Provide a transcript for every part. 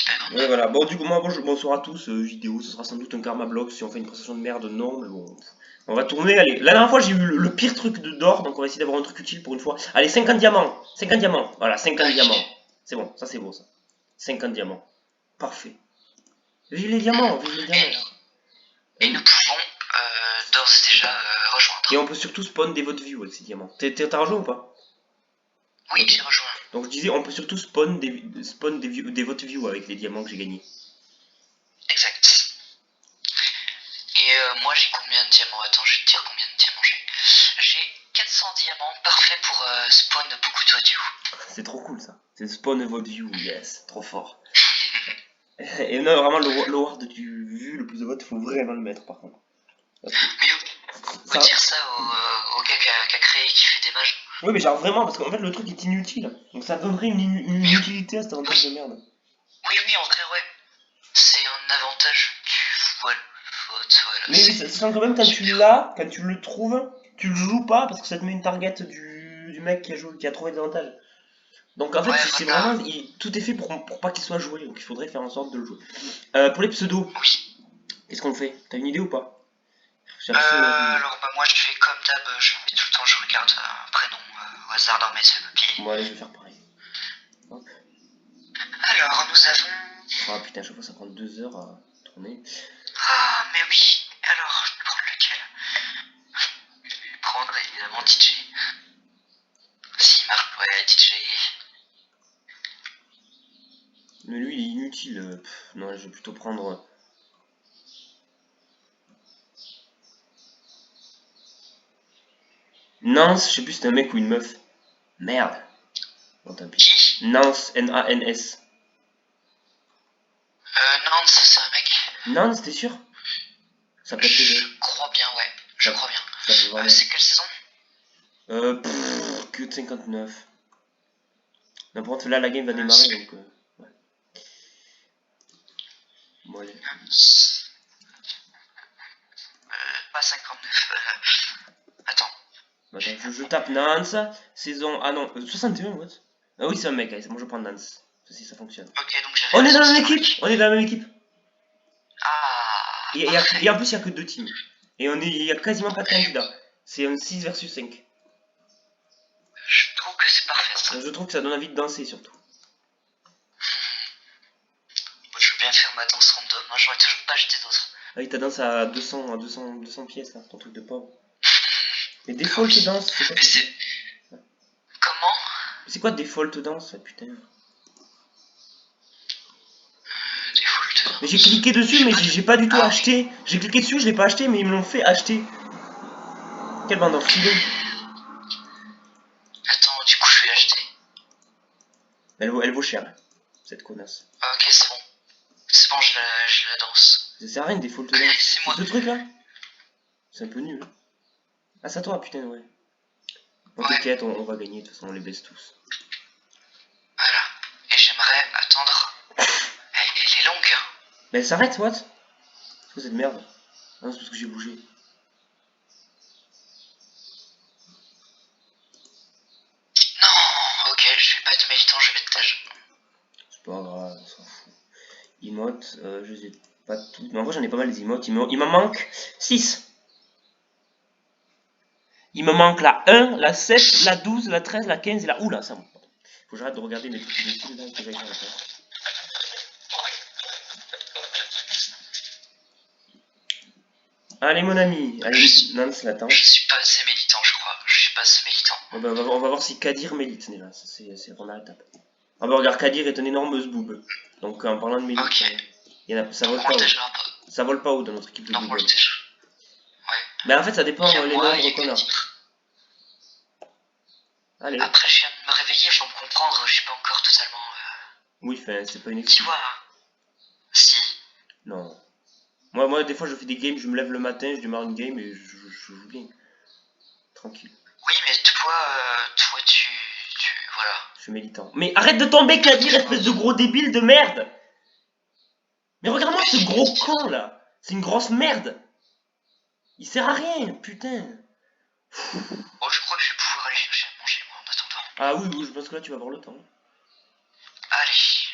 c'est pas grave. Ouais, voilà. Bon, du coup, moi, bonsoir à tous. Vidéo, ce sera sans doute un karma block si on fait une prestation de merde. Non, mais bon. On va tourner. Allez, la dernière fois, j'ai eu le pire truc d'or, donc on va essayer d'avoir un truc utile pour une fois. Allez, 50 diamants. 50 diamants. Voilà, 50 diamants. C'est bon, ça c'est beau, ça. 50 diamants. Parfait. Vive les diamants, vive les diamants. Et nous pouvons d'ores et déjà rejoindre. Et on peut surtout spawn des votes view avec ces diamants. T'as rejoint ou pas? Oui, j'ai rejoint. Donc je disais, on peut surtout spawn des votes view avec les diamants que j'ai gagnés. Exact. Et moi j'ai combien de diamants? Attends, je vais te dire combien de diamants j'ai. J'ai 400 diamants, parfait pour spawn beaucoup de votes view. C'est trop cool ça. C'est spawn vote view, yes, trop fort. Et non, vraiment, le ward du vu le plus de votes, faut vraiment le mettre par contre. Mais faut dire ça au gars qui a créé, qui fait des mages. Oui, mais genre vraiment, parce qu'en fait le truc est inutile. Donc ça donnerait une utilité à cet avantage de merde. Oui, en vrai, ouais. C'est un avantage du vote. Voilà, mais oui, sachant quand même, quand tu le trouves, tu le joues pas parce que ça te met une target du mec qui a trouvé des avantages. Donc en fait, ouais, c'est voilà. vraiment. Tout est fait pour pas qu'il soit joué, donc il faudrait faire en sorte de le jouer. Pour les pseudos, Oui. qu'est-ce qu'on fait? T'as une idée ou pas? Alors, bah, moi je fais comme d'hab, je fais tout le temps, je regarde un prénom au hasard dans mes papiers. Bon, allez, je vais faire pareil. Hop. Alors, nous avons. Ah putain, à chaque fois ça prend 2 heures à tourner. Ah, mais oui. Alors, je vais prendre lequel? Je vais prendre évidemment DJ. S'il marque, ouais, DJ. Mais lui, il est inutile. Non, je vais plutôt prendre. Nance, je sais plus si c'est un mec ou une meuf. Merde. Bon, tant pis. Qui? Nance, N-A-N-S. Nance, c'est un mec. Nance, t'es sûr? Ça peut être Je crois bien, ouais. Je crois bien. Ça peut vraiment. C'est quelle saison? Que de 59. N'importe, là la game va démarrer donc. Ouais. Bon, allez. Pas 59. Attends. Attends, je tape Nance, saison. Ah non, 61, what? Ah oui, c'est un mec, allez, moi je prends Nance. Si ça fonctionne. Ok, donc j'avais. On est dans la même équipe! On est dans la même équipe! Ah. Et en plus, il n'y a que 2 teams. Et il y a quasiment pas de candidats. C'est un 6 versus 5. Je trouve que c'est parfait ça. Je trouve que ça donne envie de danser surtout. Moi je veux bien faire ma danse random, hein, j'aurais toujours pas jeté d'autres. Ah oui, ta danse à 200 pièces là, ton truc de pauvre. Mais default danse, c'est quoi? Mais c'est. Comment? C'est quoi default danse? Putain. Default. Mais j'ai cliqué dessus, mais j'ai pas du tout acheté. J'ai cliqué dessus, je l'ai pas acheté, mais ils me l'ont fait acheter. Quelle bande d'enfilés. Attends, du coup je vais l'acheter. Elle vaut cher, cette connasse. Ok, c'est bon. C'est bon, je la danse. Ça sert à rien default danse. C'est moi. Ce truc là? C'est un peu nul. Ah, c'est à toi, putain, ouais. Bon, Ouais. t'inquiète, on va gagner, de toute façon, on les baisse tous. Voilà. Et j'aimerais attendre. Elle est longue, hein. Mais elle s'arrête, what? C'est quoi cette merde? Ah non, c'est parce que j'ai bougé. Non, ok, je vais pas être militant, je vais être tage. C'est pas grave, on s'en fout. Emotes, je les ai pas toutes. Mais en vrai, j'en ai pas mal les emotes. Il m'en manque 6. Il me manque la 1, la 7, la 12, la 13, la 15 et la. Oula, ça. Faut que j'arrête de regarder mes trucs inutiles là que j'aille faire la place. Allez, mon ami. Allez, Nance l'attend. Je suis pas assez militant, je crois. Je suis pas assez militant. Oh, ben, on va voir si Kadir mélite déjà. Ça, c'est la première étape. Ah bah regarde, Kadir est un énorme zboob. Donc en parlant de mélite, Ok. ça vole pas haut. Ça vole pas haut dans notre équipe de Google. Ouais. Mais en fait, ça dépend les nombres qu'on a. Allez. Après, je viens de me réveiller, je viens de comprendre, je suis pas encore totalement. Oui, c'est pas une excuse. Tu vois, si. Non. Moi, des fois, je fais des games, je me lève le matin, je démarre une game et je joue bien. Tranquille. Oui, mais toi, tu. Voilà. Je suis militant. Mais arrête de tomber, Kadir, espèce de gros débile de merde! Mais regarde-moi ce gros con là! C'est une grosse merde! Il sert à rien, putain! Oh, je crois que je vais pouvoir aller chercher à manger, moi, en attendant. Ah oui, je pense que là tu vas avoir le temps. Allez.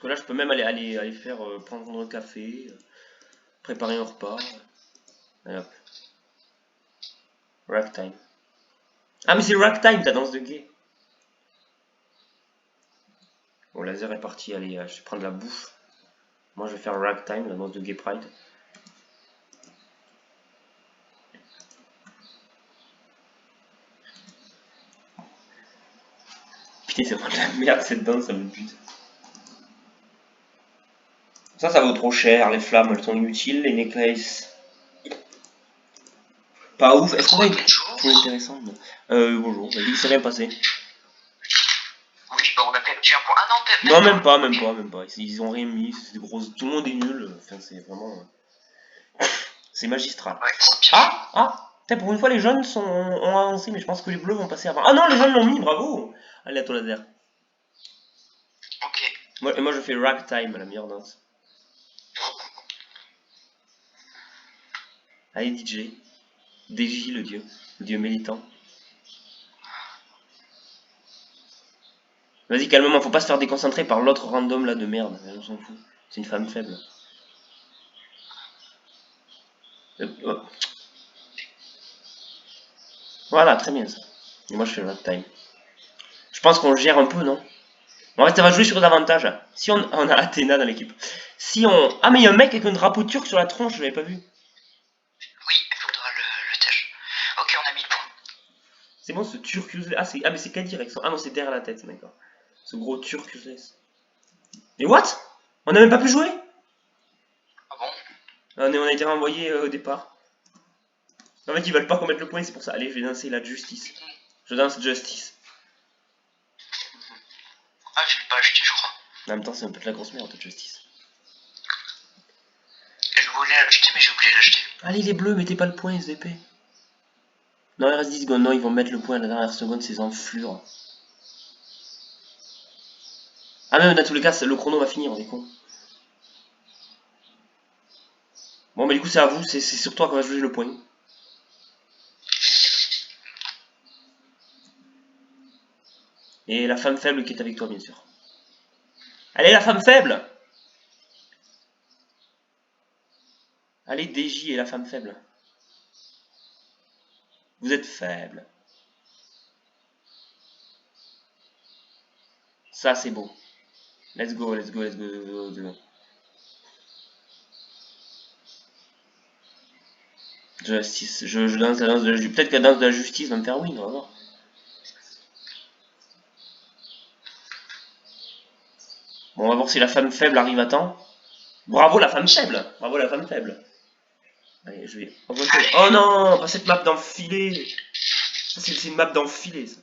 que là, je peux même aller faire prendre un café, préparer un repas. Allez hop. Ragtime. Ah, mais c'est Ragtime, ta danse de gay. Bon, laser est parti, allez, je vais prendre la bouffe. Moi, je vais faire Ragtime, la danse de Gay Pride. Putain, c'est vraiment de la merde cette danse, ça me bute. Ça vaut trop cher, les flammes, elles sont inutiles, les necklaces. Pas ouf, est-ce qu'on a une chose intéressante? Bonjour, il s'est rien passé. Oui, bah on a perdu un point. Ah non, non, même pas. Ils ont rien mis, c'est grosses. Tout le monde est nul. Enfin, c'est vraiment. C'est magistral. Ouais, Putain, pour une fois, les jaunes ont avancé, mais je pense que les bleus vont passer avant. Ah non, les jaunes l'ont mis, bravo! Allez, à toi laser. Ok. Moi, je fais Ragtime, la meilleure danse. Allez, DJ. DJ, le dieu militant. Vas-y, calmement, faut pas se faire déconcentrer par l'autre random là de merde. On s'en fout. C'est une femme faible. Oh. Voilà, très bien ça. Et moi je fais Ragtime. Je pense qu'on gère un peu, non? En fait, ça va jouer sur davantage. Si on a Athéna dans l'équipe. Si on. Ah, mais il y a un mec avec un drapeau turc sur la tronche, je l'avais pas vu. Oui, il faudra le tâche. Ok, on a mis le point. C'est bon, ce turc useless. Mais c'est quelle direction? Ah non, c'est derrière la tête, d'accord. Ce gros turc useless. Mais what? On a même pas pu jouer? Ah bon? On a été renvoyé au départ. En fait, ils veulent pas qu'on mette le point, c'est pour ça. Allez, je vais danser la justice. Je danse justice. Ah, je l'ai pas acheté, je crois. En même temps, c'est un peu de la grosse merde, justice. Je voulais l'acheter, mais j'ai oublié de l'acheter. Allez, les bleus, mettez pas le point, SDP. Non, il reste 10 secondes. Non, ils vont mettre le point à la dernière seconde, ces enflures. Ah, mais dans tous les cas, le chrono va finir, on est con. Bon, mais du coup, c'est à vous, c'est sur toi qu'on va juger le point. Et la femme faible qui est avec toi, bien sûr. Allez, la femme faible! Allez, DJ et la femme faible. Vous êtes faible. Ça, c'est beau. Let's go, let's go, let's go, let's go, let's go. Justice. Je danse la danse de la justice. Peut-être que la danse de la justice va me faire win, on va voir. Bon, on va voir si la femme faible arrive à temps. Bravo la femme faible! Bravo la femme faible! Allez, je vais. Oh non, pas cette map d'enfilet! Ça, c'est une map d'enfilet, ça.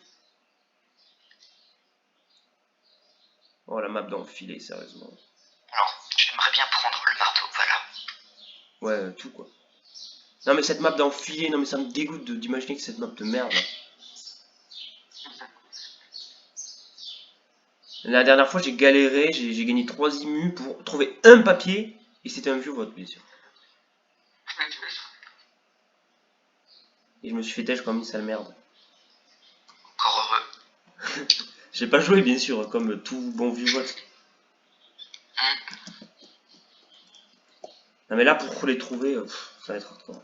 Oh, la map d'enfilet, sérieusement. Alors, j'aimerais bien prendre le marteau, voilà. Ouais, tout quoi. Non, mais cette map d'enfilet, non, mais ça me dégoûte d'imaginer que cette map de merde. Là. La dernière fois, j'ai galéré, j'ai gagné 3 immus pour trouver un papier, et c'était un vieux vote, bien sûr. Et je me suis fait têche comme une sale merde. Encore heureux. J'ai pas joué, bien sûr, comme tout bon vieux vote. Non, mais là, pour les trouver, ça va être hardcore.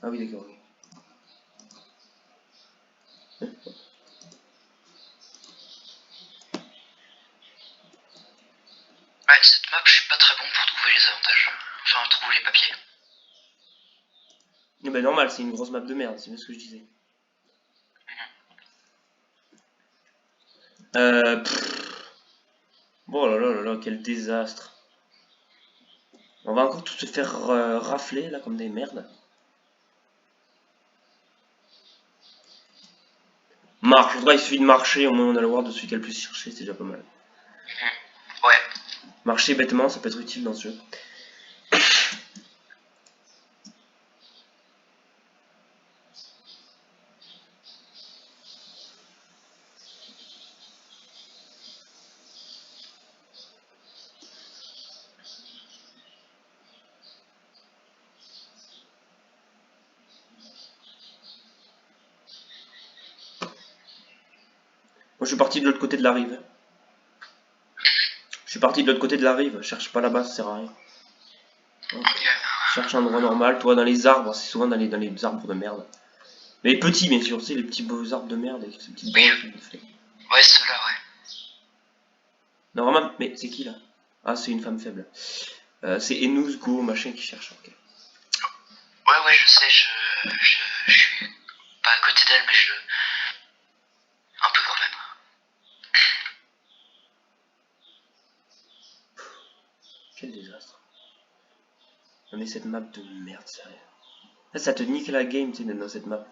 Ah oui, d'accord, oui. Ouais, cette map, je suis pas très bon pour trouver les avantages. Enfin, trouver les papiers. Mais ben normal, c'est une grosse map de merde, c'est bien ce que je disais. Bon là là là là, quel désastre. On va encore tout se faire rafler là comme des merdes. Marche, je voudrais, il suffit de marcher, au moins on a le voir de celui qui a le plus cherché, c'est déjà pas mal. Ouais. Marcher bêtement, ça peut être utile dans ce jeu. je suis parti de l'autre côté de la rive. Je suis parti de l'autre côté de la rive. Cherche pas là-bas, ça sert à rien. Hop. Cherche un endroit normal. Toi, dans les arbres, c'est souvent dans les arbres de merde. Mais petits, bien sûr, tu sais, les petits beaux arbres de merde avec ces petites branches. Ouais, ceux-là, ouais. Non, vraiment, mais c'est qui là? Ah, c'est une femme faible. C'est Enous Go, machin qui cherche. Ok. Ouais, je sais, je suis pas à côté d'elle, mais je. Un peu quand même. Quel désastre. Non, mais cette map de merde, sérieux. Ça te nique la game, tu sais, d'être dans cette map.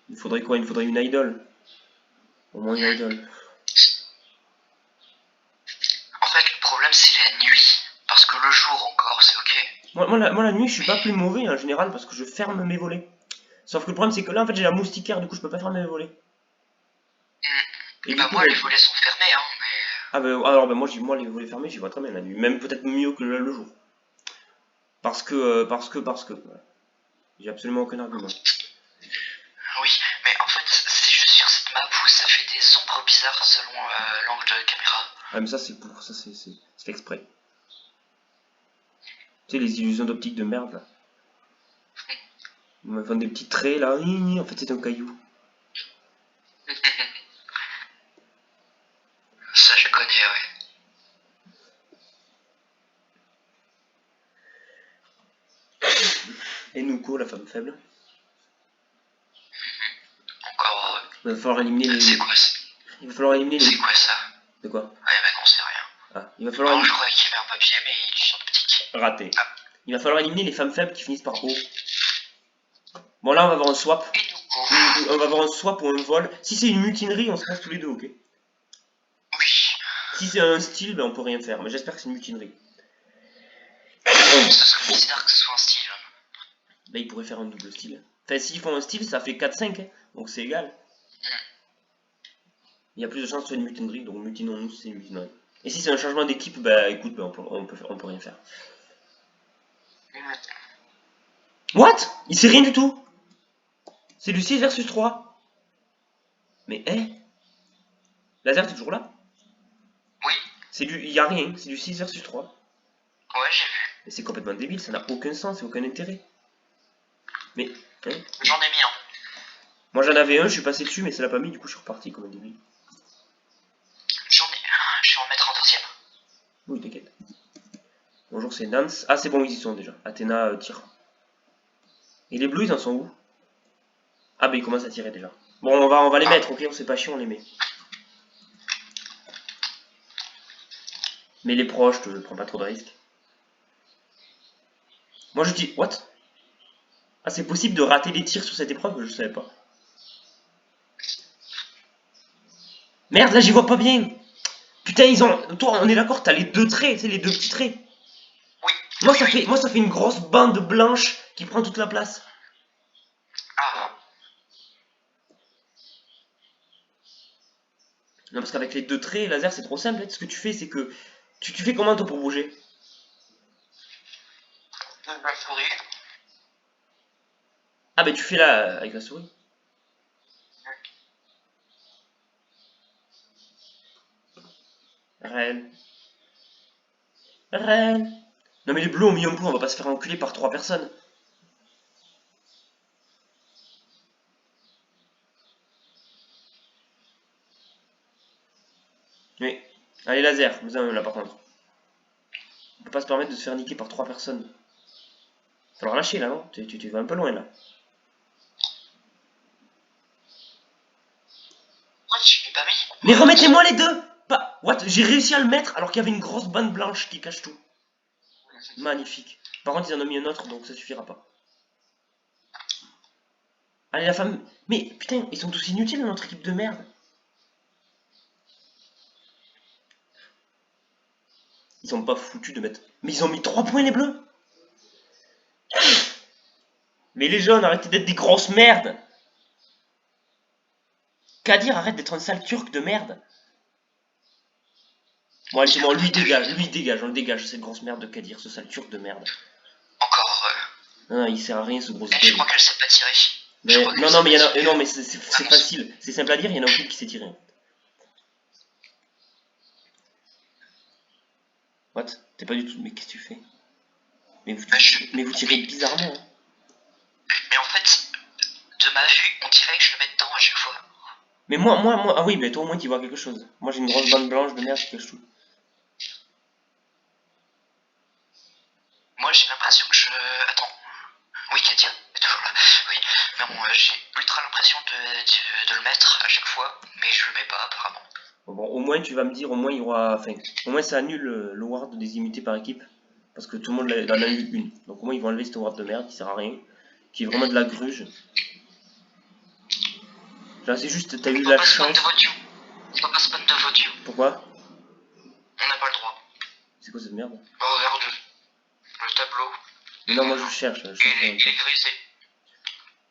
Il faudrait quoi? Il faudrait une idole. Au moins une idole. En fait, le problème, c'est la nuit. Parce que le jour, encore, c'est ok. Moi, la nuit, je suis pas plus mauvais en général parce que je ferme mes volets. Sauf que le problème, c'est que là, en fait, j'ai la moustiquaire, du coup, je peux pas fermer mes volets. Et bah, du coup, moi, les volets sont fermés, hein, mais. Ah, bah, alors, bah, moi, les volets fermés, j'y vois très bien la nuit. Même peut-être mieux que le jour. Parce que. Voilà. J'ai absolument aucun argument. Oui, mais en fait, c'est juste sur cette map où ça fait des ombres bizarres selon l'angle de la caméra. Ah, mais ça, c'est pour. Ça, c'est fait exprès. Tu sais, les illusions d'optique de merde, là. On me fait des petits traits, là. En fait, c'est un caillou. Ça, je connais, ouais. Et Nuko, la femme faible. Encore heureux. Il va falloir éliminer les. C'est quoi ça? Il va falloir éliminer les. C'est quoi ça? De quoi? Ouais, bah non, c'est rien. Ah, il va falloir. Non, je croyais qu'il y avait un papier, mais il est sur optique. Raté. Ah. Il va falloir éliminer les femmes faibles qui finissent par O. Bon, là, on va avoir un swap. Et du coup. On va avoir un swap ou un vol. Si c'est une mutinerie, on se passe tous les deux, ok? Oui. Si c'est un style, ben on peut rien faire. Mais j'espère que c'est une mutinerie. Ce serait bizarre que ce soit un style. Là, ils pourraient faire un double style. Enfin, s'ils font un style, ça fait 4-5, hein, donc c'est égal. Il y a plus de chances que ce soit une mutinerie, donc mutinons-nous si c'est une mutinerie. Et si c'est un changement d'équipe, bah écoute, bah, on peut rien faire. What? Il sait rien du tout. C'est du 6 versus 3. Mais Laser, t'es toujours là? Oui. Il y a rien, c'est du 6 versus 3. Ouais, j'ai vu. Mais c'est complètement débile, ça n'a aucun sens et aucun intérêt. Mais, J'en ai mis un. moi j'en avais un, je suis passé dessus, mais ça l'a pas mis, du coup je suis reparti comme un débile. Je vais en mettre un deuxième. Oui, t'inquiète. Bonjour, c'est Nance. Ah, c'est bon, ils y sont déjà. Athéna tire. Et les bleus, ils en sont où? Ah, bah ils commencent à tirer déjà. Bon, on va les mettre, ok? On sait pas chier, on les met. Mais les proches, je prends pas trop de risques. Moi je dis, what? Ah, c'est possible de rater les tirs sur cette épreuve? Je savais pas. Merde, là j'y vois pas bien. Putain, ils ont. Toi, on est d'accord, t'as les deux traits, c'est les deux petits traits. Oui. Moi, ça fait une grosse bande blanche qui prend toute la place. Ah. Non, parce qu'avec les deux traits, laser, c'est trop simple. Ce que tu fais, c'est que. Tu fais comment toi pour bouger? De la souris. Ah, bah tu fais là avec la souris. Reine. Reine. Non, mais les bleus ont mis un point, on va pas se faire enculer par 3 personnes. Oui. Allez, laser, vous avez là par contre. On peut pas se permettre de se faire niquer par 3 personnes. Va falloir lâcher là, non? Tu vas un peu loin là. What, je l'ai pas mis? Mais remettez-moi les deux! Pas. What? J'ai réussi à le mettre alors qu'il y avait une grosse bande blanche qui cache tout. Magnifique. Par contre, ils en ont mis un autre donc ça suffira pas. Allez, la femme. Mais putain, ils sont tous inutiles dans notre équipe de merde. Ils sont pas foutus de mettre. Mais ils ont mis 3 points les bleus! Mais les jaunes, arrêtez d'être des grosses merdes! Kadir, arrête d'être un sale turc de merde! Bon, allez, c'est bon, lui dégage, on le dégage, cette grosse merde de Kadir, ce sale turc de merde. Encore heureux. Non, il sert à rien ce gros Je spawn. crois qu'elle sait pas tirer. Mais, crois que non, c'est non, mais il y en a. facile. Non, mais c'est facile. C'est simple à dire, il y en a aucune qui s'est tiré. What? T'es pas du tout. Mais qu'est-ce que tu fais? Mais vous tirez bizarrement. Hein. Mais en fait, de ma vue, on dirait que je le mets dedans à chaque fois. Mais ah oui, mais toi au moins tu vois quelque chose. Moi j'ai une grosse bande blanche de merde qui cache tout. Moi j'ai l'impression que je... Attends. Oui, Katia est toujours là. Oui. Mais bon, j'ai ultra l'impression de le mettre à chaque fois, mais je le mets pas apparemment. Bon, au moins tu vas me dire, au moins il y aura. Enfin, au moins ça annule le ward des immunités par équipe. Parce que tout le monde en a eu une. Donc au moins ils vont enlever cette ward de merde qui sert à rien. Qui est vraiment de la gruge. Genre c'est juste, t'as eu la chance. On peut pas spawn de votre view. Pourquoi? On n'a pas le droit. C'est quoi cette merde? Oh, regarde le tableau. Mais non, moi je cherche. Il est grisé.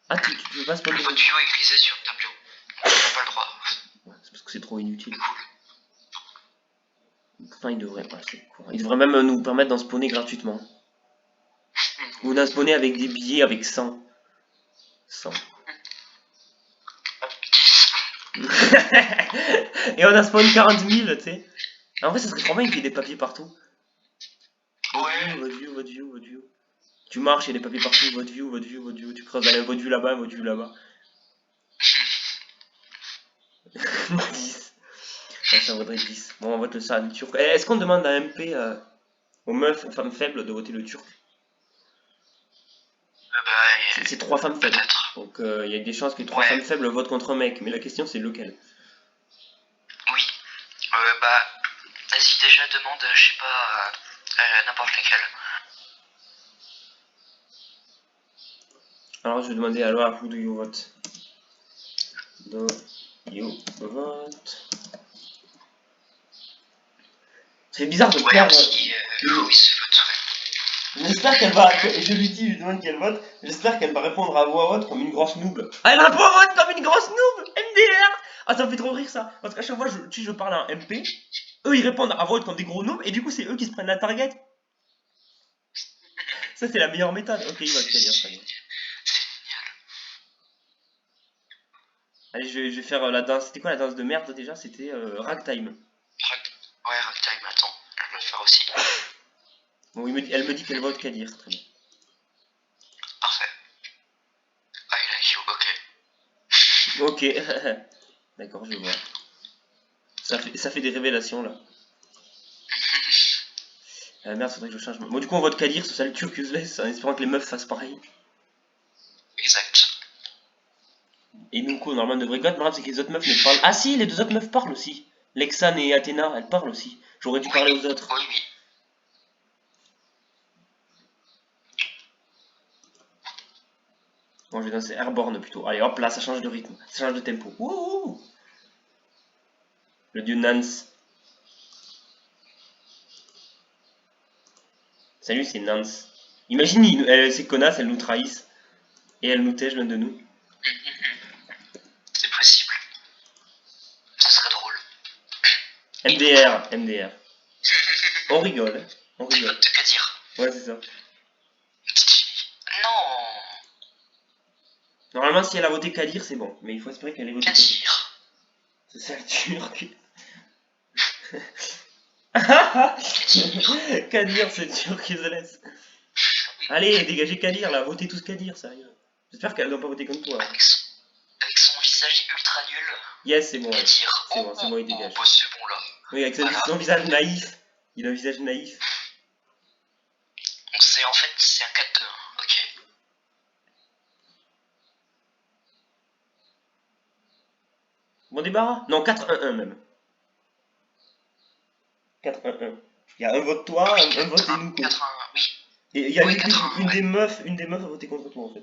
Ah, tu veux pas spawn de Votre view est grisé sur le tableau. On n'a pas le droit. Ouais, c'est parce que c'est trop inutile. C'est cool. Pourtant il devrait. Ouais, c'est cool. Il devrait même nous permettre d'en spawner gratuitement. Ou d'en spawner avec des billets avec 100. 100. 10. Et on a spawn 40 000, tu sais. En vrai, ça serait trop bien qu'il y ait des papiers partout. Ouais. Votre view. Tu marches, il y a des papiers partout. Votre view. Tu creuses, allez, votre view là-bas, votre view là-bas. 10. Ouais, ça vaudrait 10. Bon, on vote le ça, le turc. Est-ce qu'on demande à MP aux meufs, aux femmes faibles de voter le turc? C'est 3 femmes faibles. Donc il y a des chances que 3 femmes faibles votent contre un mec. Mais la question c'est lequel? Oui. Vas-y, déjà demande, je sais pas, n'importe lequel. Alors je vais demander à Loa, who do you vote? Do you vote? C'est bizarre de perdre. J'espère qu'elle va. Je lui dis, je lui demande qu'elle vote. J'espère qu'elle va répondre à voix haute comme une grosse noob. Ah, elle répond à vote comme une grosse noob! MDR! Ah, ça me fait trop rire ça. Parce qu'à chaque fois, je parle à un MP, eux ils répondent à voix haute comme des gros noobs, et du coup, c'est eux qui se prennent la target. Ça, c'est la meilleure méthode. Ok, il va te dire, très bien. Allez, je vais faire la danse. C'était quoi la danse de merde déjà? C'était ragtime. Ouais, ragtime, attends, je vais le faire aussi. Bon, elle me dit qu'elle vote Kadir, très bien. Parfait. I like you, ok. Ok. D'accord, je vois. Ça fait des révélations là. Merde, faudrait que je change. Bon, du coup, on vote Kadir, ce sale turc useless, en espérant que les meufs fassent pareil. Exact. Et Nuko, normalement, devrait vote. Le problème, c'est que les autres meufs ne parlent. Ah si, les deux autres meufs parlent aussi. Lexane et Athéna, elles parlent aussi. J'aurais dû parler aux autres. Oui. Bon, je vais danser Airborne plutôt. Allez, hop là, ça change de rythme, ça change de tempo. Wouhou! Le dieu Nance. Salut, c'est Nance. Imagine, ces connasses, elles nous trahissent. Et elles nous tèchent l'un de nous. C'est possible. Ce serait drôle. MDR. On rigole, hein. On rigole. Tu peux te dire. Ouais, c'est ça. Non. Normalement, si elle a voté Kadir, c'est bon. Mais il faut espérer qu'elle ait voté Kadir. C'est ça le turc. Kadir, c'est turc qui se laisse. Allez, dégagez Kadir là, votez tous Kadir, sérieux. J'espère qu'elle doit pas voter comme toi. Avec son visage ultra nul. Yes, c'est bon. Kadir. C'est bon, il dégage. Oh, c'est bon là. Oui, avec son visage naïf. Il a un visage naïf. On sait, en fait, c'est un 4-2. Ok. Bon débarras? Non, 4-1-1 même. 4-1-1. Il y a un vote toi, un vote et nous. 4-1, oui. Et il y a une des meufs a voté contre toi en fait.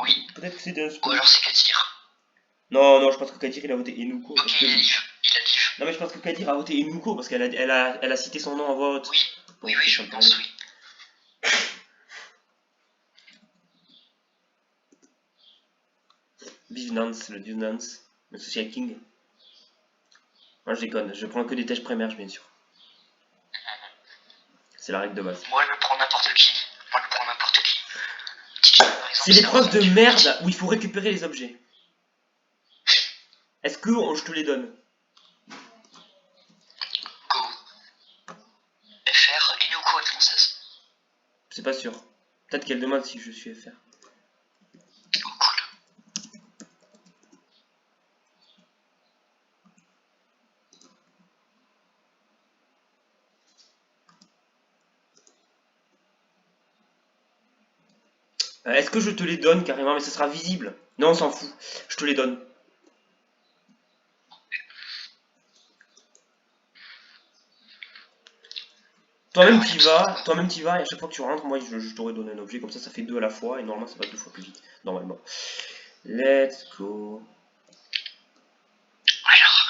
Oui. Peut-être que c'était un Ou alors c'est Kadir. Non, je pense que Kadir il a voté Enuko. Ok, il a dit. Non mais je pense que Kadir a voté Enuko parce qu'elle a cité son nom en vote. Oui, je pense, oui. Vive Nance, le dieu Nance, le social king. Moi je déconne, je prends que des tèches primaires bien sûr. C'est la règle de base. Moi je prends n'importe qui. C'est l'épreuve de merde où il faut récupérer les objets. Est-ce que je te les donne? Go. FR, Inuko est française. C'est pas sûr. Peut-être qu'elle demande si je suis FR. Oh, cool. Est-ce que je te les donne carrément? Mais ça sera visible. Non, on s'en fout. Je te les donne. Toi-même t'y vas, et à chaque fois que tu rentres, moi je t'aurais donné un objet, comme ça fait 2 à la fois, et normalement ça va 2 fois plus vite. Normalement. Let's go. Alors.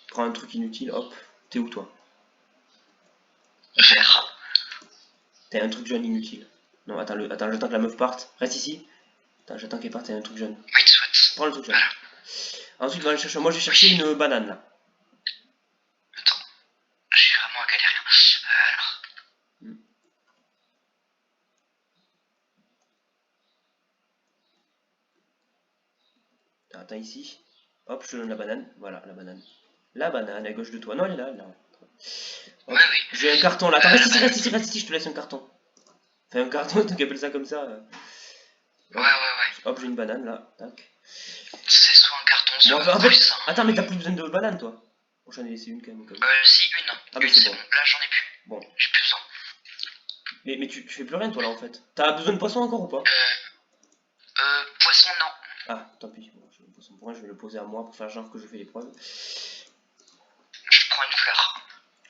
Prends un truc inutile, hop. T'es où toi? FR. T'as un truc jaune inutile. Non, attends, j'attends que la meuf parte. Reste ici. Attends, j'attends qu'elle parte, t'as un truc jaune. Wait, sweat. Prends le truc jaune. Ensuite, va aller chercher. Moi je vais chercher une banane là. Attends. Je suis vraiment un galérien. Alors. Attends ici. Hop, je te donne la banane. Voilà, la banane. La banane à gauche de toi. Non, elle est là, elle est là. Oui, oui. J'ai un carton là. Attends, reste ici, je te laisse un carton. Fais un carton, tu appelles ça comme ça. Ouais. Hop, j'ai une banane là. Tac. C'est soit un carton, soit Bon, en fait, plus. attends, mais t'as plus besoin de banane toi. Bon, j'en ai laissé une quand même. Si, une. Ah, mais Une, c'est c'est bon. bon. Là, j'en ai plus. Bon. J'ai plus besoin. Mais tu fais plus rien toi là en fait. T'as besoin de poisson encore ou pas? Poisson, non. Ah, tant pis. Bon, j'ai le poisson pour rien, je vais le poser à moi pour faire genre que je fais l'épreuve. Je prends une fleur.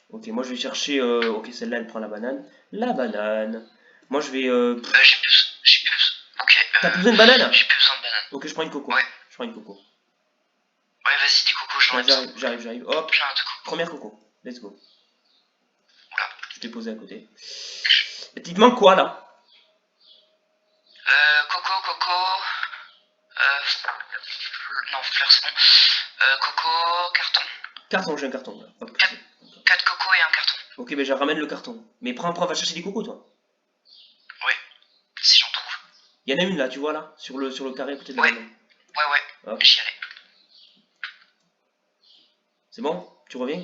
Ok, moi je vais chercher. Ok, celle-là elle prend la banane. La banane. Moi je vais. J'ai plus. Ok. T'as plus besoin de banane? J'ai plus besoin de banane. Ok, je prends une coco. Ouais. Je prends une coco. Ouais, vas-y, des cocos, j'en ai besoin. J'arrive. Hop. Plein de cocos. Première coco. Let's go. Oula. Je t'ai posé à côté. Et il te manque quoi là? Coco. Non, fleur, c'est bon. Coco, carton. Carton, j'ai un carton. Là. Hop. 4 cocos et un carton. Ok, ben je ramène le carton. Mais prends, va chercher des cocos toi. Ouais, si j'en trouve. Il y en a une là, tu vois là, sur le carré à côté de la banane. Ouais. Hop. J'y allais. C'est bon? Tu reviens?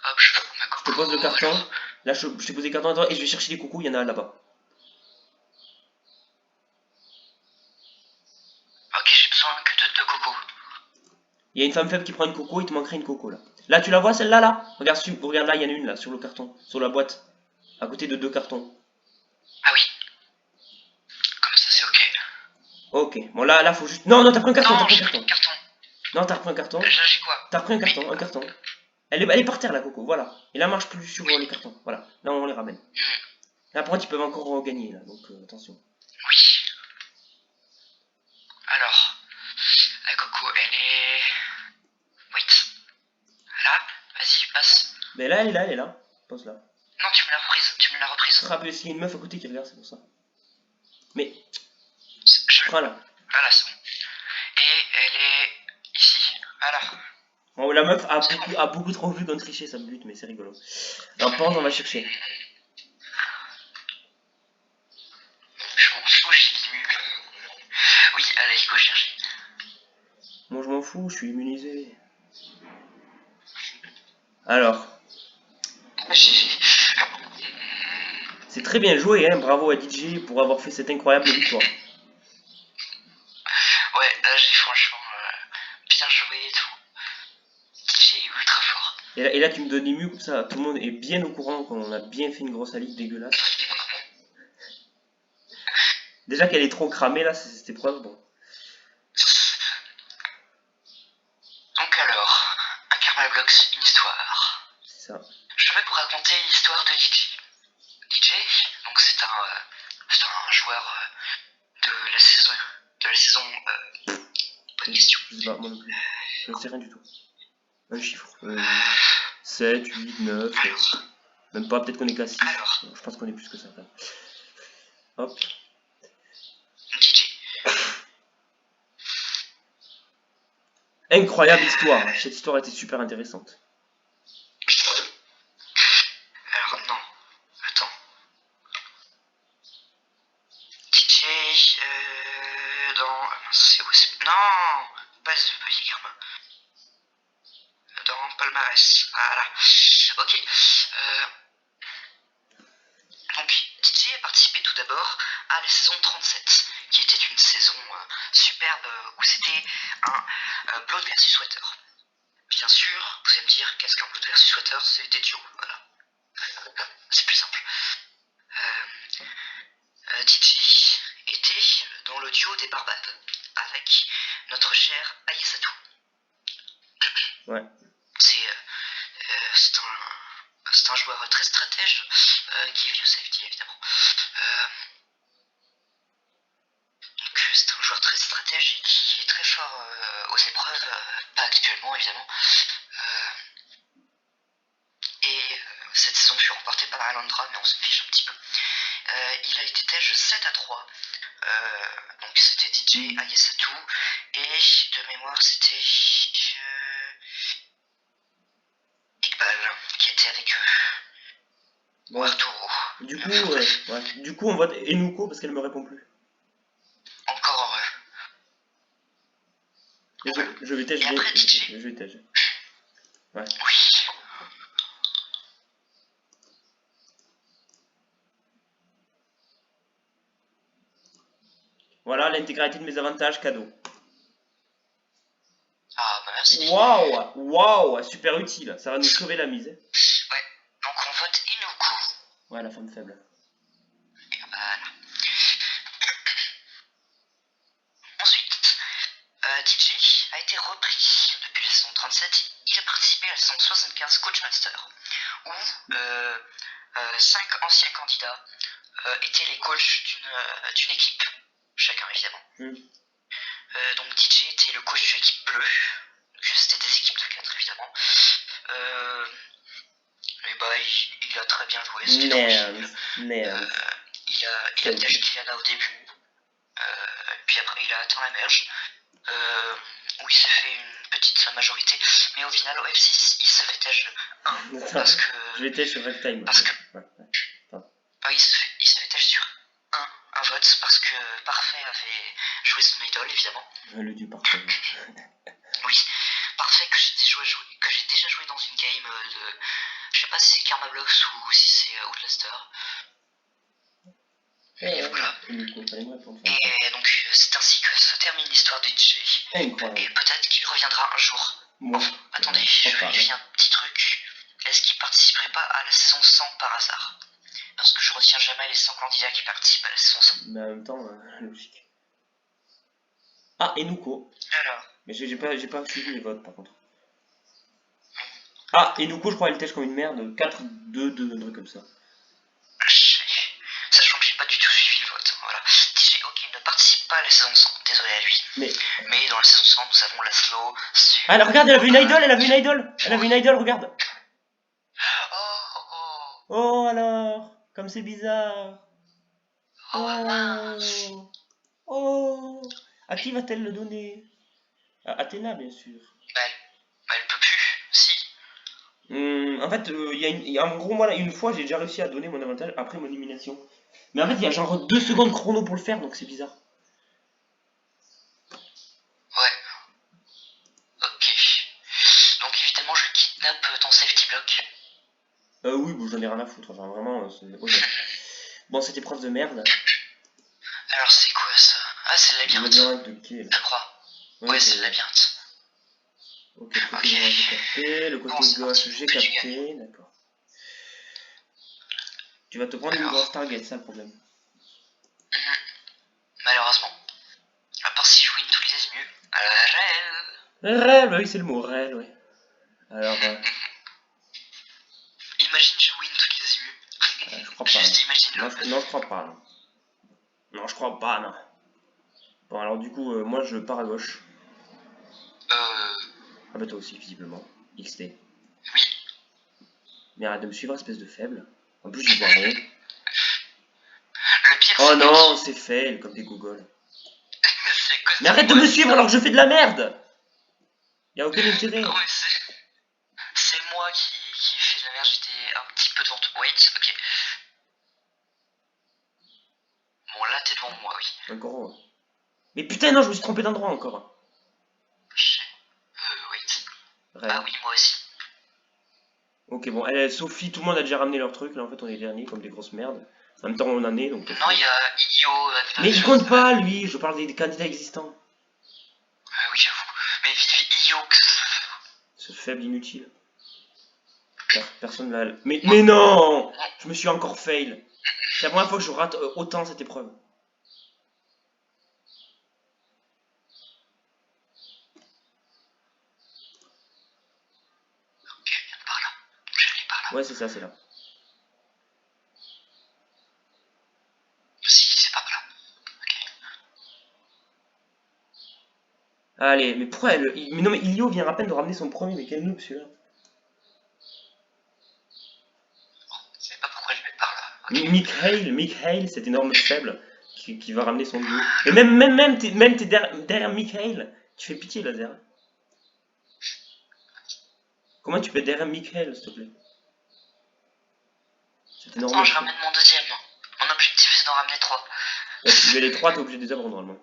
Hop, je prends ma coco. Je te pose le carton. Là, je t'ai posé le carton à toi et je vais chercher des cocos, il y en a là-bas. Ok, j'ai besoin que de 2 cocos. Il y a une femme faible qui prend une coco, il te manquerait une coco là. Là, tu la vois celle-là là? Regarde là, il y en a une là, sur le carton, sur la boîte. À côté de 2 cartons. Ah oui. Comme ça, c'est ok. Ok, bon là, faut juste. Non, t'as pris un carton, Non, j'ai pris un carton. Non, t'as repris un carton. Là, j'ai quoi? T'as repris un carton. Elle est par terre la coco, voilà. Et là, marche plus sur les cartons, voilà. Là, on les ramène. Là, par contre, ils peuvent encore gagner là, donc attention. Oui. Alors, la coco, elle est. Wait. Là, vas-y, passe. Mais là, elle est là. Pose là. Non, tu me l'as reprise. Rappelle, parce qu'il y a une meuf à côté qui regarde, c'est pour ça. Mais, Je... prends là. Voilà, c'est bon. Et elle est ici. Voilà. Bon, la meuf a beaucoup trop vu qu'on trichait, ça me bute, mais c'est rigolo. Alors, par contre, on va chercher. Je m'en fous, j'ai l'immu. Oui, allez, il faut chercher. Moi, je m'en fous, je suis immunisé. Alors. C'est très bien joué, hein. Bravo à DJ pour avoir fait cette incroyable victoire. Ouais, là, j'ai franchement bien joué et tout. DJ est ultra fort. Et là, tu me donnes ému comme ça, tout le monde est bien au courant qu'on a bien fait une grosse salive dégueulasse. Déjà qu'elle est trop cramée là, cette épreuve, bon. Donc alors, un Karma Blocks, une histoire. C'est ça. Je vais vous raconter l'histoire de DJ. DJ, donc c'est un joueur de la saison. Bonne question. Je sais pas, moi non plus. Je ne sais rien du tout. Un chiffre. 7, 8, 9. Même pas, peut-être qu'on est qu'à 6. Alors. Je pense qu'on est plus que ça. Quand même. Hop. DJ. Incroyable histoire. Cette histoire était super intéressante. Alors non. palmarès. Voilà. Ok. Donc, DJ a participé tout d'abord à la saison 37, qui était une saison superbe où c'était un Blood versus Sweater. Bien sûr, vous allez me dire, qu'est-ce qu'un Blood versus Sweater? C'est des duos, voilà. C'est plus simple. DJ était dans le duo des Barbades avec notre cher Ayasato. Ouais. C'est un joueur très stratège, give you safety évidemment. Donc c'est un joueur très stratège et qui est très fort aux épreuves, pas actuellement évidemment. Cette saison fut remportée par Alandra, mais on se fiche un petit peu. Il a été tège 7-3. Donc c'était DJ, Ayasato, et de mémoire c'était Iqbal qui était avec eux. Bon. Arturo. Du coup, on vote Enuko parce qu'elle me répond plus. Encore heureux. Je vais tège. Et après DJ. Je vais tège. Ouais. Oui. Voilà l'intégralité de mes avantages cadeaux. Ah bah merci. Waouh, super utile. Ça va nous sauver la mise. Ouais. Donc on vote Enuko. Ouais, la femme faible. Et voilà. Ensuite, DJ a été repris depuis la saison 37. Il a participé à la saison 75 Coachmaster, où 5 anciens candidats étaient les coachs d'une équipe, chacun évidemment. Donc DJ était le coach de l'équipe bleue, c'était des équipes de 4 évidemment. Mais bah il a très bien joué, c'était Merde. Il a tâché Kiliana au début, puis après il a atteint la merge, où il s'est fait une petite majorité, mais au final au F6 il se fait tâche 1 parce que... Je vais tâche sur Rectime. Parce que... il se fait tâche sur un vote parce que Parfait avait joué son idole évidemment. Le dieu Parfait. Oui, Parfait que j'ai déjà joué dans une game de... Je sais pas si c'est Karma Blocks ou si c'est Outlaster. Et voilà. Et donc c'est ainsi que se termine l'histoire de DJ. Incroyable. Et peut-être qu'il reviendra un jour. Bon. Enfin, attendez, je vérifie un petit truc. Est-ce qu'il participerait pas à la saison 100 par hasard? Parce que je retiens jamais les 100 candidats qui participent à la saison 100. Mais en même temps, logique. Ah, Enuko. Alors. Mais j'ai pas suivi les votes par contre. Ah, Enuko, je crois elle tèche comme une merde. 4-2, un truc comme ça. Sachant que j'ai pas du tout suivi le vote. Voilà. DJ, ok, il ne participe pas à la saison 100. Désolé à lui. Mais dans la saison 100, nous avons la slow. Ah, là, regarde, elle a vu une idole, regarde. Oh alors, comme c'est bizarre. Oh. À qui va-t-elle le donner? À Athéna, bien sûr. Elle peut plus, si. En fait, en gros, moi, là, une fois, j'ai déjà réussi à donner mon avantage après mon élimination. Mais en fait, il y a genre 2 secondes chrono pour le faire, donc c'est bizarre. Ouais. Ok. Donc évidemment, je kidnappe ton safety block. Oui, bon, j'en ai rien à foutre, enfin, vraiment, c'est honnête. Bon, cette épreuve de merde. Alors, c'est quoi ça? Ah, c'est le labyrinthe. Le labyrinthe de quai, là. Je crois. Ouais, c'est le labyrinthe. Ok, le côté droit, j'ai capté. Le côté gauche, j'ai capté. D'accord. Tu vas te prendre une grosse target, c'est ça le problème. Malheureusement. À part si je win toutes les mieux. Rel, bah oui, c'est le mot, rel, ouais. Alors. Imagine je win toutes les mieux. Je crois pas. Juste imagine-le. Non, je crois pas. Non, je crois pas, non. Bon, alors du coup, moi je pars à gauche. Ah bah toi aussi, visiblement. XT. Oui. Mais arrête de me suivre, espèce de faible. En plus, j'y vois rien. Le pire, oh non, c'est fail, comme des gogoles. Mais arrête de me suivre alors que je fais de la merde. Y'a aucun intérêt. Non, mais c'est moi qui fais de la merde, j'étais un petit peu devant toi. Wait, ok. Bon, là, t'es devant moi, oui. Encore. Mais putain, non, je me suis trompé d'endroit encore. Wait. Ah oui, moi aussi. Ok, bon, Sophie, tout le monde a déjà ramené leur truc. Là, en fait, on est dernier comme des grosses merdes. En même temps, on en est, donc... Non, il y a Io. Mais il compte pas, lui. Je parle des candidats existants. Ah oui, j'avoue. Mais vite, Io. Ce faible inutile. Personne l'a... Mais non! Je me suis encore fail. C'est la première fois que je rate autant cette épreuve. Ok, viens par là. Je vais aller par là. Ouais, c'est ça, c'est là. Si, c'est pas par là. Ok. Allez, mais pourquoi mais non, mais Ilio vient à peine de ramener son premier, mais quel noob celui-là. Je sais pas pourquoi je vais par là. Ok. Mikhail, cet énorme faible qui va ramener son duo. Et même t'es derrière Mikhail, tu fais pitié, Laser. Comment tu peux être derrière Mikhail, s'il te plaît? Cet énorme Attends, je faible. ramène mon deuxième. Mon objectif, c'est d'en ramener 3. Là, si tu veux les 3, t'es obligé de les avoir normalement.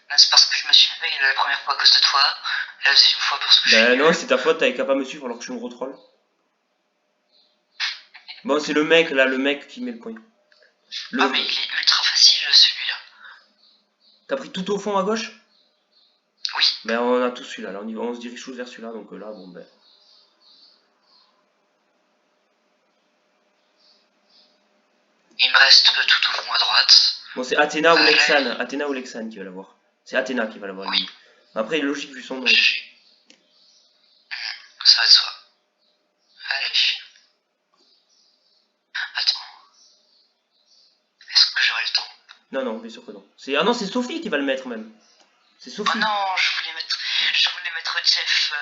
Là, c'est parce que je me suis fait la première fois à cause de toi. La deuxième fois parce que je Bah suis non, nul. c'est ta faute, t'avais qu'à pas me suivre alors que je suis un gros troll. Bon, c'est le mec là, le mec qui met le point. Ah, mais il est ultra facile celui-là. T'as pris tout au fond à gauche? Oui. Ben on a tous celui-là, là on se dirige tous vers celui-là, donc là, bon ben... Il me reste tout au fond à droite. Bon, c'est Athéna ou là, Lexane, Athéna ou Lexane qui va l'avoir. C'est Athéna qui va l'avoir. Oui. Après, il est logique vu son nom. Ça va de soi. Allez. Attends. Est-ce que j'aurai le temps? Non, bien sûr que non. Ah non, c'est Sophie qui va le mettre même. C'est Oh Sophie. non, je voulais mettre Jeff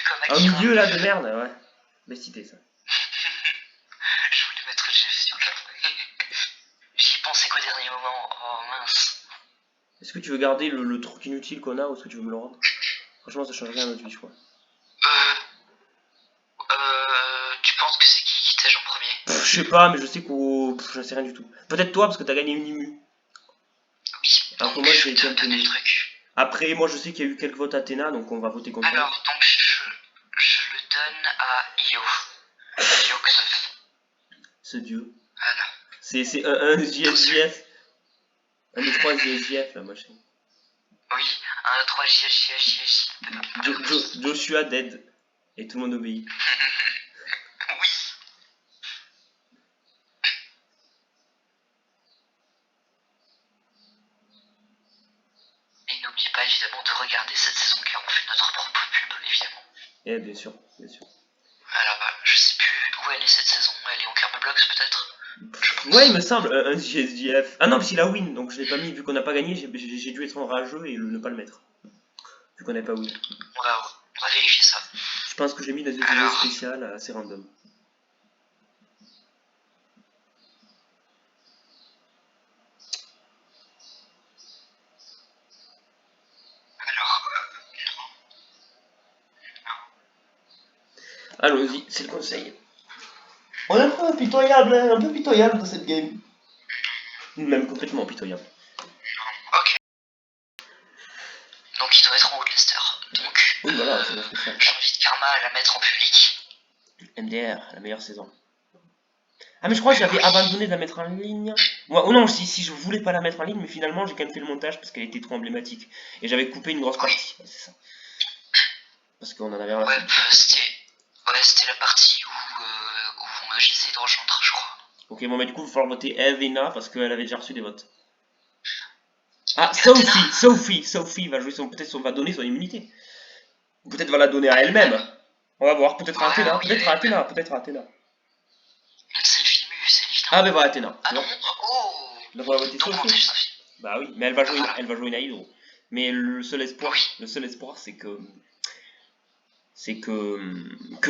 comme Ah, au Akira. milieu là de merde, ouais. Bêtité ça. Je voulais mettre Jeff sur le... J'y pensais qu'au dernier moment. Oh mince. Est-ce que tu veux garder le truc inutile qu'on a ou est-ce que tu veux me le rendre? Franchement, ça change rien à notre vie, je crois. Tu penses que c'est qui tège en premier? Je sais pas, mais je sais qu'au. J'en sais rien du tout. Peut-être toi parce que t'as gagné une IMU. Oui. Alors que Donc moi je j'ai vais été te un peu donner le nul. truc. Après, moi je sais qu'il y a eu quelques votes Athéna, donc on va voter contre elle. Alors, donc je le donne à Io. Ioxof. Ce dieu. Voilà. C'est un JSJF. Un des 3 JSJF là, moi je sais. Oui, 1, 3, JS. Joshua dead. Et tout le monde obéit. Oui. Et n'oubliez pas évidemment de regarder cette saison car on fait notre propre pub, évidemment. Eh, bien sûr, bien sûr. Alors, je sais plus où elle est cette saison. Elle est en Karmablox peut-être? Ouais, il me semble, un JSJF. Ah non, parce qu'il a win, donc je l'ai pas mis. Vu qu'on n'a pas gagné, j'ai dû être rageux et ne pas le mettre. Vu qu'on n'avait pas win. On va vérifier ça. Je pense que je l'ai mis dans une vidéo spéciale assez random. Allons-y, c'est le conseil. On est un peu pitoyable, hein, un peu pitoyable dans cette game. Même complètement pitoyable. Ok. Donc il doit être en haut de Lester. Donc, oui, voilà, c'est ce que ça. j'invite Karma à la mettre en public. MDR, la meilleure saison. Ah mais je crois que j'avais abandonné de la mettre en ligne. Ouais, oh non, si je voulais pas la mettre en ligne, mais finalement j'ai quand même fait le montage parce qu'elle était trop emblématique. Et j'avais coupé une grosse partie, ouais, c'est ça. Parce qu'on en avait rien à foutre. C'était la partie où j'essayais de rejoindre, je crois. Ok, bon bah du coup il va falloir voter Evena parce qu'elle avait déjà reçu des votes. Ah, Sophie va jouer va donner son immunité. Peut-être va la donner à elle-même. On va voir, peut-être à Athéna, peut-être à Athéna. C'est évident. Ah ben voilà Athéna. Ah non. Oh. Donc on va voter Sophie. Bah oui, mais elle va jouer une Hydro. Mais le seul espoir, c'est que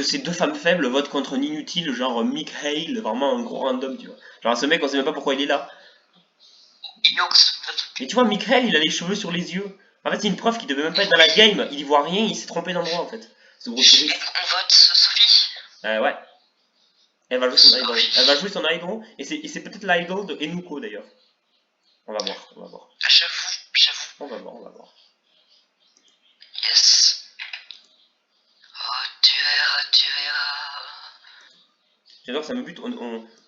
ces deux femmes faibles votent contre un inutile genre Mikhail, vraiment un gros random, tu vois. Genre ce mec, on sait même pas pourquoi il est là. Et tu vois, Mikhail, il a les cheveux sur les yeux. En fait, c'est une preuve qu'il devait même pas être dans la game. Il y voit rien, il s'est trompé d'endroit en fait. Ce gros touriste. On vote Sophie. Ouais. Elle va jouer son idol. Elle va jouer son idol. Et c'est peut-être l'idol de Enuko d'ailleurs. On va voir. J'avoue. On va voir, on va voir. Yes. Oh, tu verras, tu verras. J'adore, ça me bute.